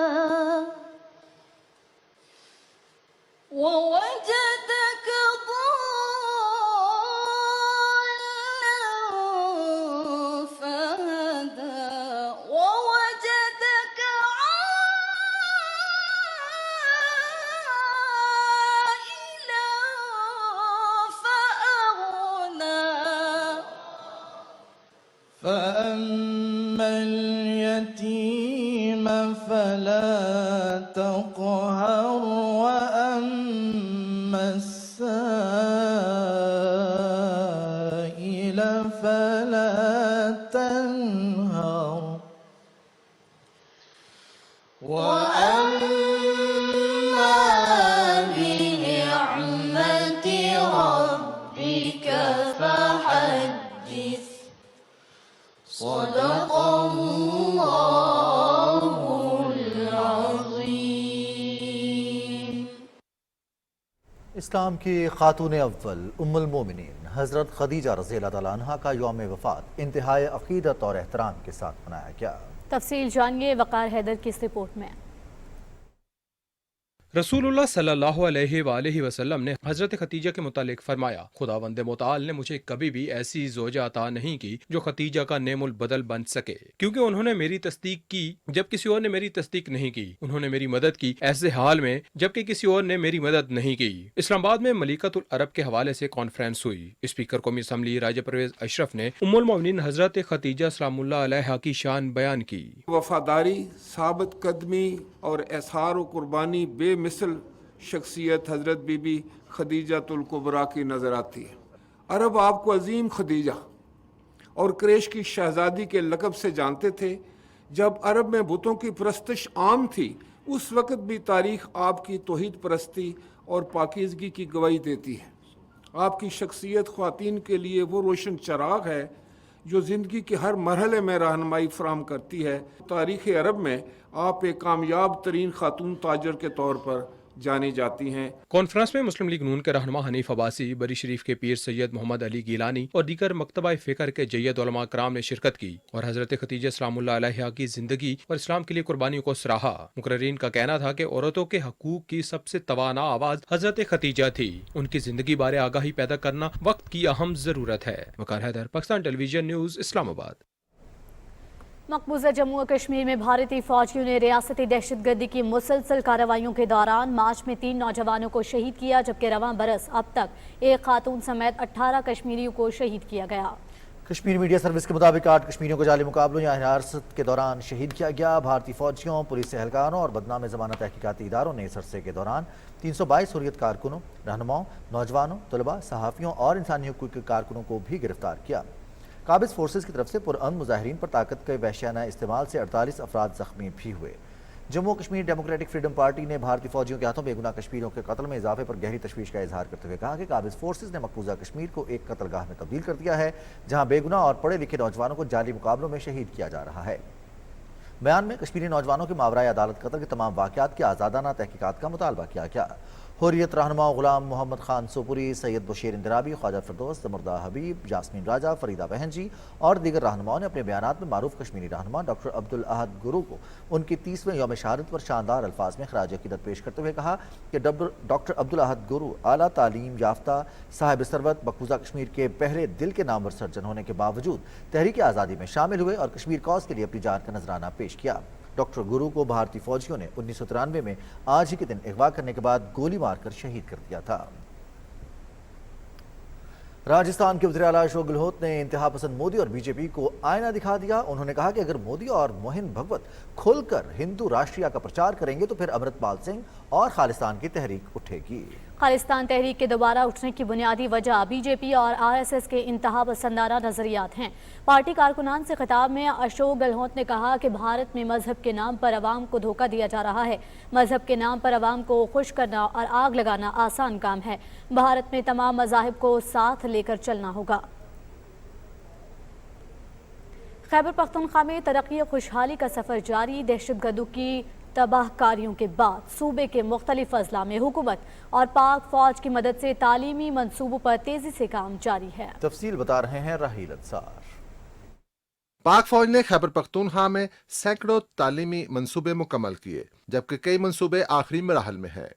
ووجدك ضالا فهدى ووجدك عائلا فأغنى. فأما اليتيم فلا تقهر وأما السائل وأما بنعمة ربك فحدث صدق الله العظيم. اسلام کی خاتون اول ام المومنین حضرت خدیجہ رضی اللہ تعالیٰ عنہا کا یوم وفات انتہائی عقیدت اور احترام کے ساتھ منایا گیا. تفصیل جانیے وقار حیدر کی اس رپورٹ میں. رسول اللہ صلی اللہ علیہ وآلہ وسلم نے حضرت خدیجہ کے متعلق فرمایا، خداوند متعال نے مجھے کبھی بھی ایسی زوجہ عطا نہیں کی جو خدیجہ کا نعم البدل بن سکے، کیونکہ انہوں نے میری تصدیق کی جب کسی اور نے میری تصدیق نہیں کی، انہوں نے میری مدد کی ایسے حال میں جبکہ کسی اور نے میری مدد نہیں کی. اسلام آباد میں ملکۃ العرب کے حوالے سے کانفرنس ہوئی. اسپیکر قومی اسمبلی راجہ پرویز اشرف نے ام المومنین حضرت خدیجہ سلام اللہ علیہا کی شان بیان کی. وفاداری، ثابت قدمی اور اظہار و قربانی بے مثل شخصیت حضرت بی بی خدیجہ الکبریٰ کی نظر آتی ہے. عرب آپ کو عظیم خدیجہ اور قریش کی شہزادی کے لقب سے جانتے تھے. جب عرب میں بتوں کی پرستش عام تھی اس وقت بھی تاریخ آپ کی توحید پرستی اور پاکیزگی کی گواہی دیتی ہے. آپ کی شخصیت خواتین کے لیے وہ روشن چراغ ہے جو زندگی کے ہر مرحلے میں رہنمائی فراہم کرتی ہے. تاریخ عرب میں آپ ایک کامیاب ترین خاتون تاجر کے طور پر جانی جاتی ہیں. کانفرنس میں مسلم لیگ نون کے رہنما حنیف عباسی، بری شریف کے پیر سید محمد علی گیلانی اور دیگر مکتبہ فکر کے جید علماء کرام نے شرکت کی اور حضرت خدیجہ سلام اللہ علیہا کی زندگی اور اسلام کے لیے قربانیوں کو سراہا. مقررین کا کہنا تھا کہ عورتوں کے حقوق کی سب سے توانا آواز حضرت خدیجہ تھی. ان کی زندگی بارے آگاہی پیدا کرنا وقت کی اہم ضرورت ہے. وقار حیدر، پاکستان ٹیلی ویژن نیوز، اسلام آباد. مقبوضہ جموں و کشمیر میں بھارتی فوجیوں نے ریاستی دہشت گردی کی مسلسل کارروائیوں کے دوران مارچ میں 3 نوجوانوں کو شہید کیا، جبکہ رواں برس اب تک ایک خاتون سمیت 18 کشمیریوں کو شہید کیا گیا. کشمیر میڈیا سروس کے مطابق 8 کشمیریوں کو جعلی مقابلوں یا حراست کے دوران شہید کیا گیا. بھارتی فوجیوں، پولیس اہلکاروں اور بدنام زمانہ تحقیقاتی اداروں نے اس عرصے کے دوران 322 حریت کارکنوں، رہنماؤں، نوجوانوں، طلباء، صحافیوں اور انسانی حقوق کے کارکنوں کو بھی گرفتار کیا. قابض فورسز کی طرف سے پرامن مظاہرین پر طاقت کے وحشیانہ استعمال سے 48 افراد زخمی بھی ہوئے. Jammu Kashmir democratic freedom party نے بھارتی فوجیوں کے ہاتھوں بے گناہ کشمیریوں کے قتل میں اضافے پر گہری تشویش کا اظہار کرتے ہوئے کہا کہ قابض فورسز نے مقبوضہ کشمیر کو ایک قتل گاہ میں تبدیل کر دیا ہے جہاں بے گناہ اور پڑھے لکھے نوجوانوں کو جعلی مقابلوں میں شہید کیا جا رہا ہے. بیان میں کشمیری نوجوانوں کے ماورائے عدالت قتل کے تمام واقعات کی آزادانہ تحقیقات کا مطالبہ کیا گیا. حریت رہنما غلام محمد خان سوپوری، سید بشیر اندرابی، خواجہ فردوس، زمردہ حبیب، جاسمین راجہ، فریدہ بہن جی اور دیگر رہنماؤں نے اپنے بیانات میں معروف کشمیری رہنما ڈاکٹر عبدالاحد گرو کو ان کی 30ویں یوم شہادت پر شاندار الفاظ میں خراج عقیدت پیش کرتے ہوئے کہا کہ ڈاکٹر عبدالاحد گرو اعلیٰ تعلیم یافتہ، صاحب ثروت، مقبوضہ کشمیر کے پہلے دل کے نامور سرجن ہونے کے باوجود تحریک آزادی میں شامل ہوئے اور کشمیر کاز کے لیے اپنی جان کا نذرانہ پیش کیا. ڈاکٹر گرو کو بھارتی فوجیوں نے 1993 میں آج ہی کے دن اغوا کرنے کے بعد گولی مار کر شہید کر دیا تھا. راجستھان کے وزیر اعلیٰ اشوک گہلوت نے انتہا پسند مودی اور بی جے پی کو آئینہ دکھا دیا. انہوں نے کہا کہ اگر مودی اور موہن بھگوت کھل کر ہندو راشٹریہ کا پرچار کریں گے تو پھر امرت پال سنگھ اور خالصتان کی تحریک اٹھے گی. خالصتان تحریک کے دوبارہ اٹھنے کی بنیادی وجہ بی جے پی اور آر ایس ایس کے انتہا پسندانہ نظریات ہیں. پارٹی کارکنان سے خطاب میں اشوک گہلوت نے کہا کہ بھارت میں مذہب کے نام پر عوام کو دھوکہ دیا جا رہا ہے. مذہب کے نام پر عوام کو خوش کرنا اور آگ لگانا آسان کام ہے. بھارت میں تمام مذاہب کو ساتھ لے کر چلنا ہوگا. خیبر پختونخوا میں ترقی و خوشحالی کا سفر جاری. دہشت گردوں کی تباہ کاریوں کے بعد صوبے کے مختلف اضلاع میں حکومت اور پاک فوج کی مدد سے تعلیمی منصوبوں پر تیزی سے کام جاری ہے. تفصیل بتا رہے ہیں راہیل انصار. پاک فوج نے خیبر پختونخوا میں سینکڑوں تعلیمی منصوبے مکمل کیے جبکہ کئی منصوبے آخری مراحل میں ہیں.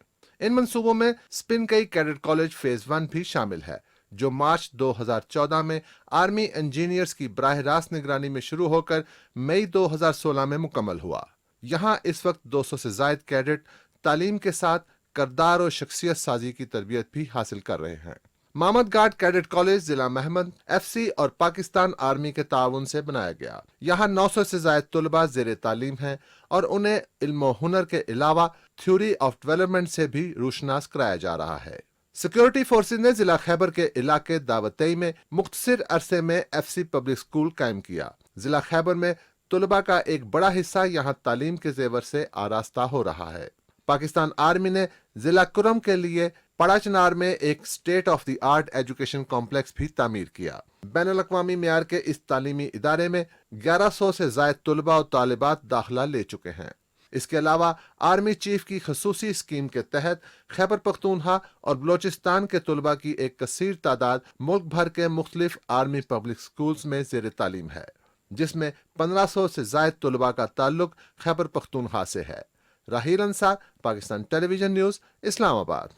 ان منصوبوں میں سپن کئی کیڈٹ کالج فیز 1 بھی شامل ہے جو مارچ 2014 میں آرمی انجینئرز کی براہ راست نگرانی میں شروع ہو کر مئی 2016 میں مکمل ہوا. یہاں اس وقت 200 سے زائد کیڈٹ تعلیم کے ساتھ کردار اور شخصیت سازی کی تربیت بھی حاصل کر رہے ہیں. محمد گارڈ کیڈٹ کالج ضلع محمد ایف سی اور پاکستان آرمی کے تعاون سے بنایا گیا. یہاں 900 سے زائد طلباء زیر تعلیم ہیں اور انہیں علم و ہنر کے علاوہ تھیوری آف ڈیولپمنٹ سے بھی روشناس کرایا جا رہا ہے. سیکورٹی فورسز نے ضلع خیبر کے علاقے دعوتئی میں مختصر عرصے میں ایف سی پبلک اسکول قائم کیا. ضلع خیبر میں तलबा का एक बड़ा हिस्सा यहाँ तालीम के जेवर से आरास्ता हो रहा है। पाकिस्तान आर्मी ने जिला कुरम के लिए पड़ाचनार में एक state of the art education complex भी तामीर किया। बैनुल अक़वामी मेयार के इस तालीमी इदारे में 1100 से ज़ायद तलबा और तालिबात दाखिला ले चुके हैं। इसके अलावा आर्मी चीफ की खसूसी स्कीम के तहत खैबर पख्तूनख्वा और बलोचिस्तान के तलबा की एक कसीर तादाद मुल्क भर के मुख्तलिफ आर्मी पब्लिक स्कूल्स में ज़ेर तालीम है, जिसमें 1500 से ज़ायद तलबा का ताल्लुक खैबर पख्तूनख्वा से है। राहील अंसार, पाकिस्तान टेलीविजन न्यूज़, इस्लामाबाद।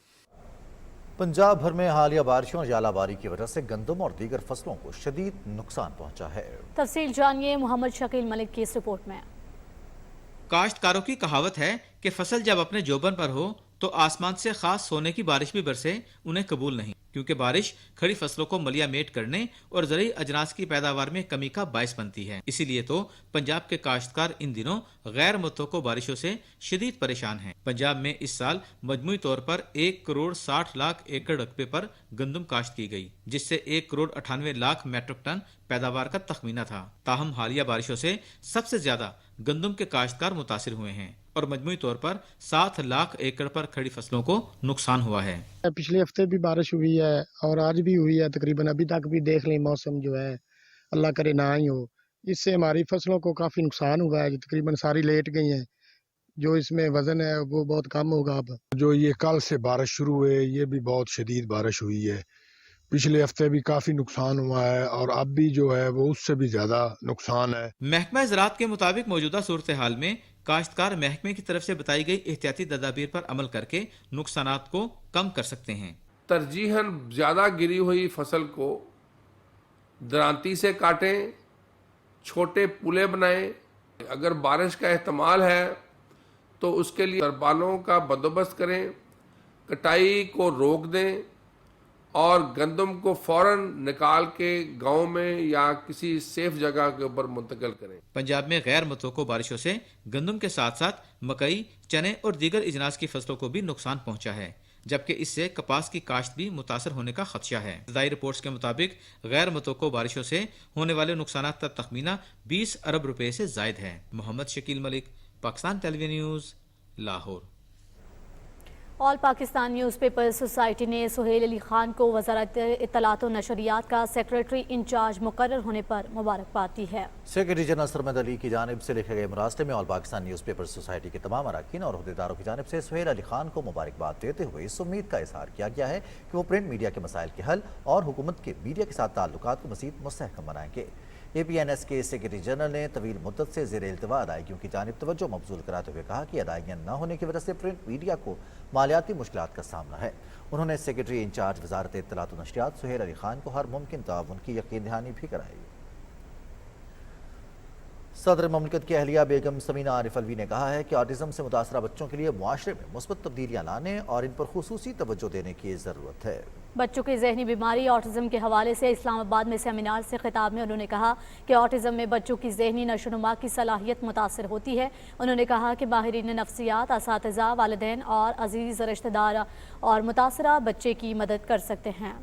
पंजाब भर में हालिया बारिशों और यालाबारी की वजह से गंदम और दीगर फसलों को शदीद नुकसान पहुंचा है। तफसील जानिए मोहम्मद शकील मलिक की इस रिपोर्ट में। काश्तकारों की कहावत है कि फसल जब अपने जोबन पर हो तो आसमान से खास सोने की बारिश भी बरसे उन्हें कबूल नहीं, क्योंकि बारिश खड़ी फसलों को मलिया मेट करने और ज़रूरी अजनास की पैदावार में कमी का बायस बनती है। इसीलिए तो पंजाब के काश्तकार इन दिनों गैर मुतवक्को बारिशों से शदीद परेशान हैं। पंजाब में इस साल मजमूई तौर पर 1 करोड़ 60 लाख एकड़ रकबे पर गंदम काश्त की गई, जिससे 1 करोड़ 98 लाख मैट्रिक टन पैदावार का तखमीना था। ताहम हालिया बारिशों से सबसे ज्यादा गंदम के काश्तकार मुतासिर हुए हैं और मजमूई तौर पर 7 लाख एकड़ पर खड़ी फसलों को नुकसान हुआ है। पिछले हफ्ते भी बारिश हुई है और आज भी हुई है, तकरीबन अभी तक भी देख लें मौसम जो है अल्लाह करे ना ही हो, इससे हमारी फसलों को काफी नुकसान हुआ है, तकरीबन सारी लेट गई हैं। जो इसमें वजन है वो बहुत कम होगा। अब जो ये कल से बारिश शुरू हुई, ये भी बहुत शदीद बारिश हुई है। पिछले हफ्ते भी काफी नुकसान हुआ है और अब भी जो है वो उससे भी ज्यादा नुकसान है। महकमा ज़राअत के मुताबिक मौजूदा सूरत हाल में काश्तकार महकमे की तरफ से बताई गई एहतियाती तदाबीर पर अमल करके नुकसानात को कम कर सकते हैं। तरजीहन ज़्यादा गिरी हुई फसल को दरांती से काटें, छोटे पुले बनाएं। अगर बारिश का एहतमाल है तो उसके लिए तरपालों का बंदोबस्त करें, कटाई को रोक दें और गंदम को फौरन निकाल के गांव में या किसी सेफ जगह के ऊपर मुंतकिल करें। पंजाब में गैर मुतवक्को बारिशों से गंदम के साथ साथ मकई, चने और दीगर इजनास की फसलों को भी नुकसान पहुंचा है, जबकि इससे कपास की काश्त भी मुतासर होने का खदशा है। इब्तदाई रिपोर्ट्स के मुताबिक गैर मुतवक्को बारिशों से होने वाले नुकसानात का तखमीना 20 अरब रुपए से जायद है। Mohammad Shakeel Malik, Pakistan television news, Lahore. All Pakistan newspaper society ने सुहेल अली खान को वज़ारत इत्तलात व नशरियात का सेक्रेटरी इंचार्ज मुकर्रर होने पर मुबारकबाद दी है। सेक्रेटरी जनरल सरमद अली की जानिब से लिखे गए मरासले में ऑल पाकिस्तान न्यूज़पेपर सोसाइटी के तमाम अरकान और अहदेदारों की जानिब से सुहेल अली खान को मुबारकबाद देते हुए इस उम्मीद का इजहार किया गया है कि वो प्रिंट मीडिया के मसाइल के हल और हुकूमत के मीडिया के साथ ताल्लुकात को मज़ीद मुस्तहकम बनाएंगे। APNS के सेक्रेटरी जनरल ने तवील मुद्दत से ज़ेर इल्तवा अदायगियों की जानिब तवज्जो मबजूल कराते हुए कहा कि अदायगियाँ न होने की वजह से प्रिंट मीडिया को मालियाती मुश्किलात का सामना है। उन्होंने सेक्रेटरी इंचार्ज वज़ारत इत्तलात व नशरियात सुहेल अली खान को हर मुमकिन ताउन की यकीन दहानी भी कराई। सदर ममलिकत की अहलिया बेगम समीना आरिफ अलवी ने कहा है कि ऑटिज़म से मुतासरा बच्चों के लिए मुआशरे में मुस्बत तब्दीलियाँ लाने और इन पर खुसूसी तवज्जो देने की ज़रूरत है। बच्चों की जहनी बीमारी ऑटिज़म के हवाले से इस्लामाबाद में सेमिनार से खिताब में उन्होंने कहा कि ऑटिज़म में बच्चों की जहनी नशोनुमा की सलाहियत मुतासर होती है। उन्होंने कहा कि माहिरीन नफ्सियात, असातिज़ा, वालिदैन और अजीज़ रिश्तेदार और मुतासरा बच्चे की मदद कर सकते हैं।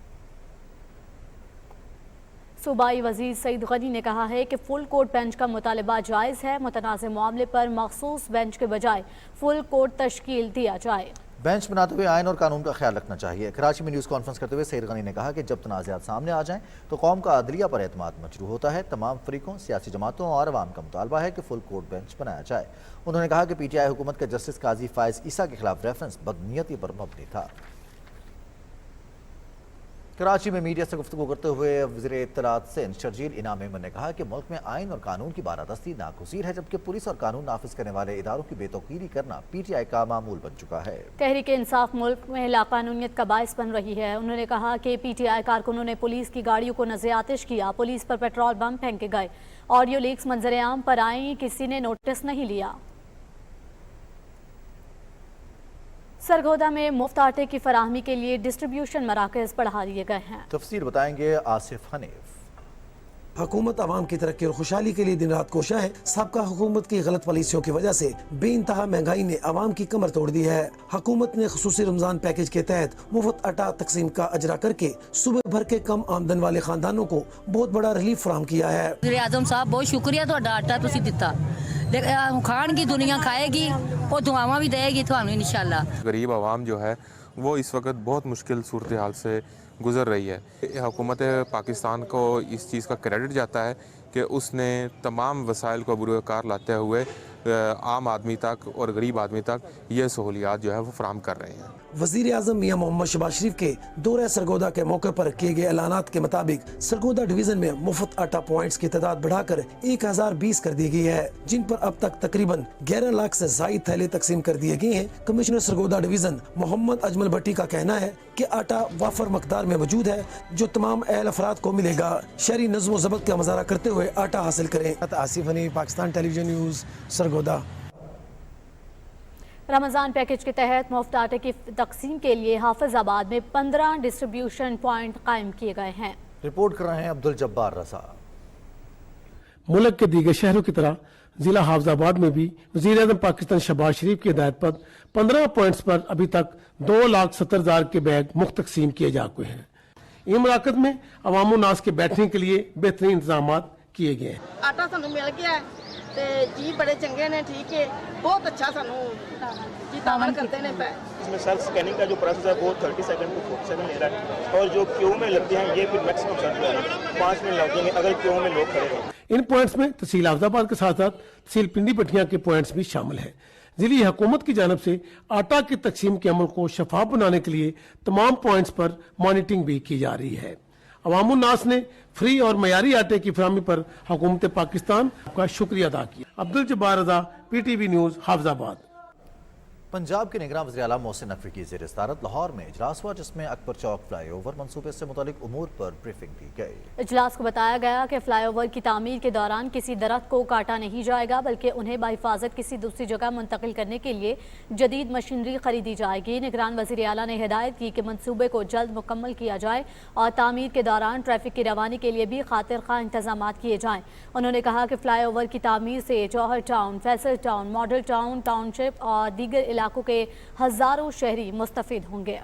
सूबाई वज़ीर सईद गनी ने कहा है कि फुल कोर्ट बेंच का मुतालबा जायज़ है। मुतनाज़ मामले पर मखसूस बेंच के बजाय फुल कोर्ट तश्कील दिया जाए। बेंच बनाते हुए आइन और कानून का ख्याल रखना चाहिए। कराची में न्यूज़ कॉन्फ्रेंस करते हुए सईद गनी ने कहा कि जब तनाज़ात सामने आ जाएं तो कौम का अदलिया पर एतमाद मजरूह होता है। तमाम फरीकों, सियासी जमातों और अवाम का मुतालबा है कि फुल कोर्ट बेंच बनाया जाए। उन्होंने कहा कि PTI हुकूमत का जस्टिस काजी फायज ईसा के खिलाफ रेफरेंस बदनीयती पर मबनी था। कराची में मीडिया से गुफ्तगू करते हुए वज़ीर इत्तलात सिंध शर्जील इनाम मेमन ने कहा कि मुल्क में आइन और कानून की बारादस्ती नागुज़ीर है, जबकि पुलिस और कानून नाफिज करने वाले इदारों की बेतौकीरी करना PTI का मामूल बन चुका है। तहरीक इंसाफ मुल्क में लाकानूनियत का बायस बन रही है। उन्होंने कहा कि PTI कारकुनों ने पुलिस की गाड़ियों को नज़र आतिश किया, पुलिस पर पेट्रोल बम फेंके गए, ऑडियो लीक्स मंजर आम पर आई, किसी ने नोटिस नहीं लिया। सरगोदा में मुफ्त आटे की फराहमी के लिए डिस्ट्रीब्यूशन मराकज़ बढ़ा दिए गए हैं। तफसील बताएंगे आसिफ हनीफ। हुकूमत आवाम की तरक्की और खुशहाली के लिए दिन रात कोशा है। सबका हुकूमत की गलत पॉलिसियों की वजह से बेइंतहा महंगाई ने आवाम की कमर तोड़ दी है। हुकूमत ने खुसूसी रमजान पैकेज के तहत मुफ्त आटा तकसीम का अजरा करके सुबह भर के कम आमदन वाले खानदानों को बहुत बड़ा रिलीफ फराहम किया है। वज़ीर आज़म साहब बहुत शुक्रिया, ਤੁਹਾਡਾ आटा तुसी दिता, खाएगी दुनिया खाएगी और दुआवां भी देगी थानू इंशाल्लाह। गरीब आवाम जो है वो इस वक्त बहुत मुश्किल सूरत हाल से गुजर रही है। हुकूमत पाकिस्तान को इस चीज़ का क्रेडिट जाता है कि उसने तमाम वसाइल को बुरुकार लाते हुए आम आदमी तक और गरीब आदमी तक ये सहूलियात जो है वो फराहम कर रहे हैं। वज़ीर आज़म मियां मोहम्मद शहबाज शरीफ के दौरे सरगोदा के मौके पर किए गए ऐलानात के मुताबिक सरगोदा डिवीजन में मुफ्त आटा पॉइंट्स की तादाद बढ़ाकर 1020 कर दी गई है, जिन पर अब तक तकरीबन 11 लाख से ज़ायद थैले तकसीम कर दिए गए हैं। कमिश्नर सरगोदा डिवीजन मोहम्मद अजमल भट्टी का कहना है कि आटा वाफर मकदार में मौजूद है, जो तमाम अहल अफराद को मिलेगा। शहरी नज़्म ज़ब्त का मुजाहरा करते हुए आटा हासिल करें। Asif Honey, Pakistan television news, Sargodha. Ramzan package के तहत मुफ्त आटे की तकसीम के लिए हाफिजाबाद में 15 डिस्ट्रीब्यूशन पॉइंट कायम किए गए हैं। रिपोर्ट कर रहे हैं अब्दुल जब्बार रजा। मुल्क के दीगर शहरों की तरह जिला हाफिजाबाद में भी वज़ीर आज़म पाकिस्तान शहबाज शरीफ की हिदायत पर 15 पॉइंट्स पर अभी तक 2,70,000 के बैग मुफ्त तकसीम किए जा चुके हैं। इन मुलाकात में अवाम नास के बैठने के लिए बेहतरीन इंतजाम किए गए हैं। आटा सानू मिल गया है ते जी बड़े चंगे ने, ठीक है, बहुत अच्छा सानू जी तामन करते ने। इसमें सेल्फ स्कैनिंग का जो प्रोसेस है वो 30 सेकंड टू 40 सेकंड ले रहा है, और जो क्यू में लगते हैं ये फिर मैक्सिमम सर्च है 5 मिनट लगेंगे अगर क्यू में लोग खड़े हैं। इन पॉइंट्स में तहसील हाफिजाबाद के साथ साथ तहसील पिंडी पट्टियां के पॉइंट्स भी शामिल हैं। जिली हुकूमत की जानब से आटा की तकसीम के अमल को शफाफ बनाने के लिए तमाम पॉइंट्स पर मॉनिटरिंग भी की जा रही है। अवामुन नास ने फ्री और मयारी आटे की फराहमी पर हुकूमत पाकिस्तान का शुक्रिया अदा किया। अब्दुल जब्बार रज़ा, PTV न्यूज़, हाफिजाबाद। पंजाब के निगरान वज़ीर आला मोहसिन नकवी की ज़ेर सदारत लाहौर में इजलास हुआ, जिसमें अकबर चौक फ्लाईओवर मंसूबे से मुतालिक उमूर पर ब्रीफिंग दी गई। इजलास को बताया गया कि फ्लाईओवर की तामीर के दौरान किसी दरख्त को काटा नहीं जाएगा, बल्कि उन्हें बाहिफाजत किसी दूसरी जगह मुंतकिल करने के लिए जदीद मशीनरी खरीदी जाएगी। निगरान वज़ीर आला ने हिदायत की कि मंसूबे को जल्द मुकम्मल किया जाए और तामीर के दौरान ट्रैफिक की रवानी के लिए भी खातिर खा इंतजाम किए जाएँ। उन्होंने कहा कि फ्लाईओवर की तामीर से Johar Town, Faisal Town, Model Town, Township और दीगर इलाकों के हजारों शहरी मुस्तफिद होंगे।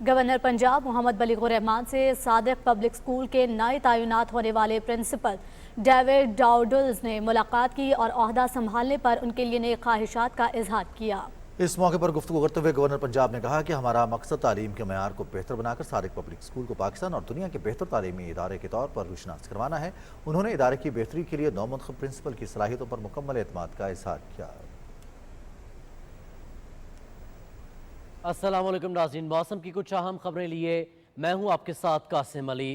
गवर्नर पंजाब मोहम्मद बलीगुर रहमान से सादिक पब्लिक स्कूल के नए तैनात होने वाले प्रिंसिपल डेविड डाउडल्स ने मुलाकात की और ओहदा संभालने पर उनके लिए नई ख्वाहिशात का इजहार किया। इस मौके पर गुफ्तगू करते हुए गवर्नर पंजाब ने कहा कि हमारा मकसद तालीम के मयार को बेहतर बनाकर सादिक पब्लिक स्कूल को पाकिस्तान और दुनिया के बेहतर तालीमी इदारे के तौर पर रुशनास करवाना है। उन्होंने इदारे की बेहतरी के लिए नौमंतखब प्रिंसिपल की सलाहियतों पर मुकम्मल एतमाद का इजहार किया। अस्सलाम वालेकुम नाज़रीन, मौसम की कुछ अहम खबरें लिए मैं हूं आपके साथ कासिम अली।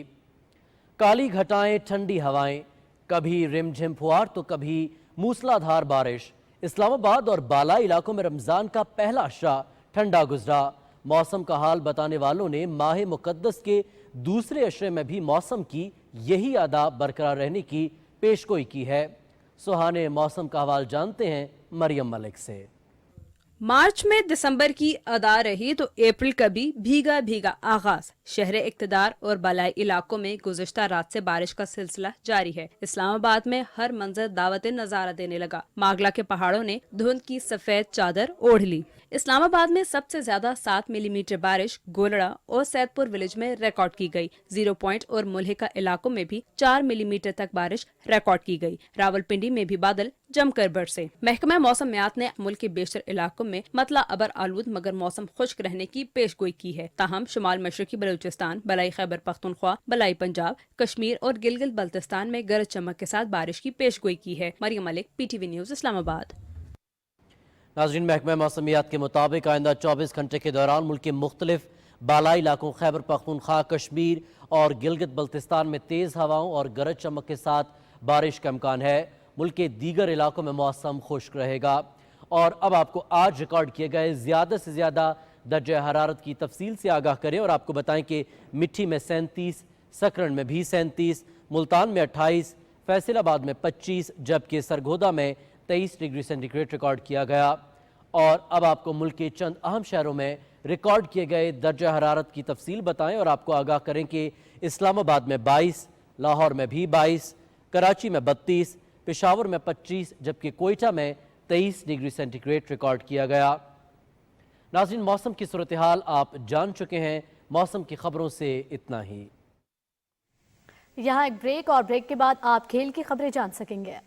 काली घटाएं, ठंडी हवाएं, कभी रिमझिम फुहार तो कभी मूसलाधार बारिश। इस्लामाबाद और बालाई इलाकों में रमज़ान का पहला अशरा ठंडा गुजरा। मौसम का हाल बताने वालों ने माह मुकद्दस के दूसरे अशरे में भी मौसम की यही अदा बरकरार रहने की पेशगोई की है। सुहाने मौसम का हवाल जानते हैं मरियम मलिक से। मार्च में दिसंबर की अदा रही तो अप्रैल का भी भीगा भीगा आगाज। शहर इक्तदार और बालाई इलाकों में गुज़िश्ता रात से बारिश का सिलसिला जारी है। इस्लामाबाद में हर मंजर दावत नजारा देने लगा। मागला के पहाड़ों ने धुंध की सफेद चादर ओढ़ ली। इस्लामाबाद में सबसे ज्यादा 7 मिलीमीटर बारिश गोलड़ा और सैदपुर विलेज में रिकॉर्ड की गई। 0 पॉइंट और मुल्हिका इलाकों में भी 4 मिलीमीटर तक बारिश रिकॉर्ड की गई। रावलपिंडी में भी बादल जमकर बरसे। महकमा मौसमियात ने मुल्क के बेशतर इलाकों में मतला अबर आलूद मगर मौसम खुश्क रहने की पेशगोई की है। ताहम शुमाल मशरकी बलूचिस्तान, बलाई खैबर पख्तूनख्वा, बलाई पंजाब, कश्मीर और गिलगित बल्तिस्तान में गरज चमक के साथ बारिश की पेशगोई की है। Maryam Malik, PTV news, Islamabad. नाज़रीन, महकमा मौसमियात के मुताबिक आइंदा 24 घंटे के दौरान मुल्क के मुख्तलिफ बालाई इलाकों खैबर पख्तूनख्वा, कश्मीर और गिलगित बल्तिस्तान में तेज़ हवाओं और गरज चमक के साथ बारिश का इम्कान है। मुल्क के दीगर इलाकों में मौसम खुश्क रहेगा। और अब आपको आज रिकॉर्ड किए गए ज़्यादा से ज़्यादा दर्जा हरारत की तफसील से आगाह करें और आपको बताएं कि मिट्टी में 37, सकरन में भी 37, मुल्तान में 28, फैसलाबाद में 25 जबकि सरगोदा में 23 डिग्री सेंटीग्रेड रिकॉर्ड किया गया। और अब आपको मुल्क के चंद अहम शहरों में ریکارڈ کیے گئے درجہ حرارت کی تفصیل بتائیں اور آپ کو آگاہ کریں کہ اسلام آباد میں 22، لاہور میں بھی 22، کراچی میں 32، پشاور میں 25 جبکہ کوئٹہ میں 23 ڈگری سینٹی گریڈ ریکارڈ کیا گیا۔ ناظرین، موسم کی صورتحال آپ جان چکے ہیں، موسم کی خبروں سے اتنا ہی۔ یہاں ایک بریک، اور بریک کے بعد آپ کھیل کی خبریں جان سکیں گے۔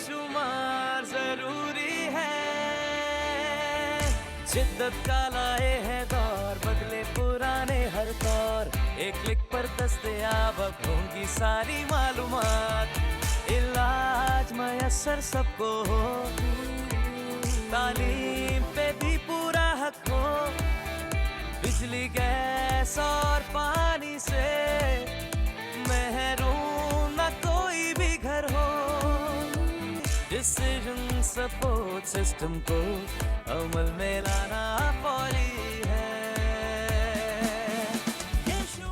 شمار ضروری ہے، شدت کا لائے ہے دور، بدلے پرانے ہر طور، ایک کلک پر دستیاب اب ہوں گی ساری معلومات، علاج میسر سب کو ہو، تعلیم پہ بھی پورا حق ہو، بجلی گیس اور پانی سے محروم نہ کوئی بھی گھر ہو، ڈیسیژن سپورٹ سسٹم کو عمل میں لانا فوری ہے۔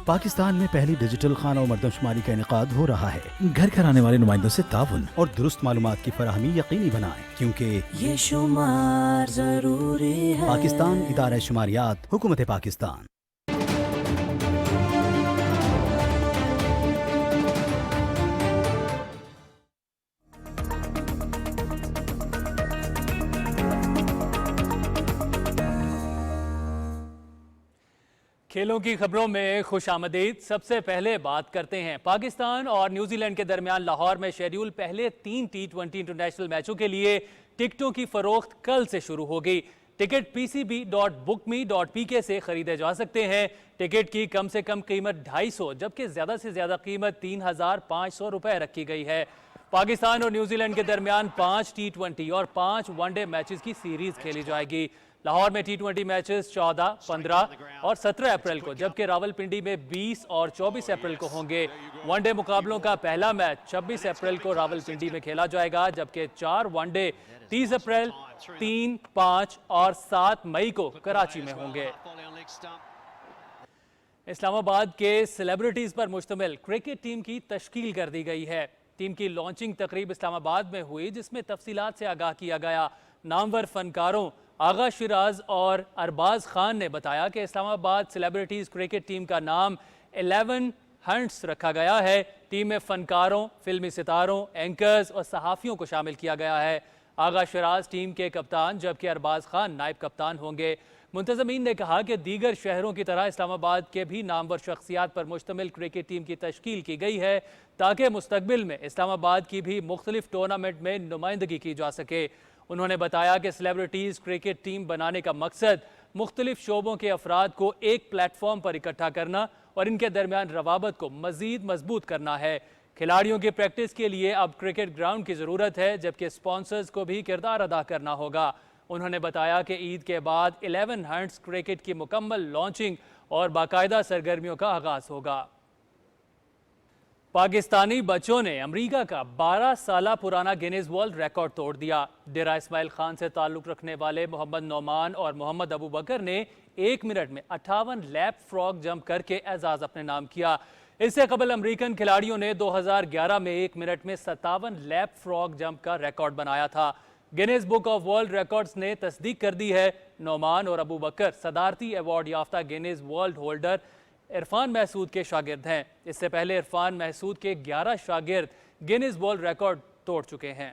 پاکستان میں پہلی ڈیجیٹل خانہ و مردم شماری کا انعقاد ہو رہا ہے۔ گھر گھر آنے والے نمائندوں سے تعاون اور درست معلومات کی فراہمی یقینی بنائیں، کیونکہ یہ شمار ضروری ہے۔ پاکستان ادارہ شماریات، حکومت پاکستان۔ کھیلوں کی خبروں میں خوش آمدید۔ سب سے پہلے بات کرتے ہیں پاکستان اور نیوزی لینڈ کے درمیان لاہور میں شیڈیول پہلے 3 T20 انٹرنیشنل میچوں کے لیے ٹکٹوں کی فروخت کل سے شروع ہوگی۔ ٹکٹ pcb.bookme.pk سے خریدے جا سکتے ہیں۔ ٹکٹ کی کم سے کم قیمت 250 جبکہ زیادہ سے زیادہ قیمت 3500 روپے رکھی گئی ہے۔ پاکستان اور نیوزی لینڈ کے درمیان 5 T20 اور 5 ون ڈے میچز کی سیریز کھیلی جائے گی۔ لاہور میں T20 میچز 14، 15 اور 17 اپریل کو، جبکہ راولپنڈی میں 20 اور 24 اپریل کو ہوں گے۔ ون ڈے مقابلوں کا پہلا میچ 26 اپریل کو راولپنڈی میں کھیلا جائے گا، جبکہ 4 ون ڈے 30 اپریل، 3، 5 اور 7 مئی کو کراچی میں ہوں گے۔ اسلام آباد کے سیلیبریٹیز پر مشتمل کرکٹ ٹیم کی تشکیل کر دی گئی ہے۔ ٹیم کی لانچنگ تقریب اسلام آباد میں ہوئی، جس میں تفصیلات سے آگاہ کیا گیا۔ نامور فنکاروں آغا شیراز اور ارباز خان نے بتایا کہ اسلام آباد سیلیبریٹیز کرکٹ ٹیم کا نام 11 ہنٹس رکھا گیا ہے۔ ٹیم میں فنکاروں، فلمی ستاروں، اینکرز اور صحافیوں کو شامل کیا گیا ہے۔ آغا شیراز ٹیم کے کپتان جبکہ ارباز خان نائب کپتان ہوں گے۔ منتظمین نے کہا کہ دیگر شہروں کی طرح اسلام آباد کے بھی نامور شخصیات پر مشتمل کرکٹ ٹیم کی تشکیل کی گئی ہے تاکہ مستقبل میں اسلام آباد کی بھی مختلف ٹورنامنٹ میں نمائندگی کی جا سکے۔ انہوں نے بتایا کہ سیلیبریٹیز کرکٹ ٹیم بنانے کا مقصد مختلف شعبوں کے افراد کو ایک پلیٹ فارم پر اکٹھا کرنا اور ان کے درمیان روابط کو مزید مضبوط کرنا ہے۔ کھلاڑیوں کی پریکٹس کے لیے اب کرکٹ گراؤنڈ کی ضرورت ہے، جبکہ سپانسرز کو بھی کردار ادا کرنا ہوگا۔ انہوں نے بتایا کہ عید کے بعد 11 ہنٹس کرکٹ کی مکمل لانچنگ اور باقاعدہ سرگرمیوں کا آغاز ہوگا۔ پاکستانی بچوں نے امریکہ کا 12 سالہ پرانا گینیز ورلڈ ریکارڈ توڑ دیا۔ ڈیرہ اسماعیل خان سے تعلق رکھنے والے محمد نعمان اور محمد ابو بکر نے 1 منٹ میں 58 لیپ فراگ جمپ کر کے اعزاز اپنے نام کیا۔ اس سے قبل امریکن کھلاڑیوں نے 2011 میں 1 منٹ میں 57 لیپ فراگ جمپ کا ریکارڈ بنایا تھا۔ Guinness book of world records نے تصدیق کر دی ہے۔ نعمان اور ابو بکر صدارتی ایوارڈ یافتہ Guinness world holder Irfan Mehsud کے شاگرد ہیں۔ اس سے پہلے عرفان محسود کے 11 شاگرد گینیز ورلڈ ریکارڈ توڑ چکے ہیں۔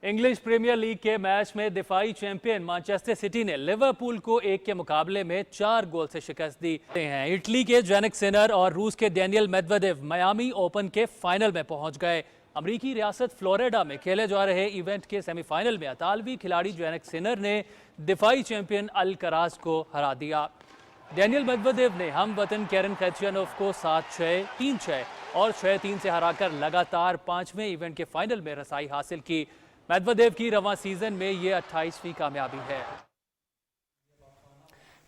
انگلش پریمیئر لیگ کے میچ میں دفاعی چیمپئن مانچسٹر سٹی نے لیورپول کو 1 کے مقابلے میں 4 گول سے شکست دی ہیں۔ اٹلی کے جینک سینر اور روس کے ڈینیل میدویڈیو میامی اوپن کے فائنل میں پہنچ گئے۔ امریکی ریاست فلوریڈا میں کھیلے جا رہے ایونٹ کے سیمی فائنل میں اطالوی کھلاڑی جینک سینر نے دفاعی چیمپئن الکراز کو ہرا دیا۔ ڈینیل میدویڈیو نے ہم وطن کیرن خیچیانوف کو 7-6، 3-6 اور 6-3 سے ہرا کر لگاتار 5ویں ایونٹ کے فائنل میں رسائی حاصل کی۔ میدویڈیو کی رواں سیزن میں یہ 28ویں کامیابی ہے۔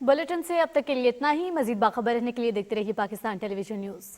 بلیٹن سے اب تک کے لیے اتنا ہی۔ مزید باخبر رہنے کے لیے دیکھتے رہیے پاکستان ٹیلی ویژن نیوز۔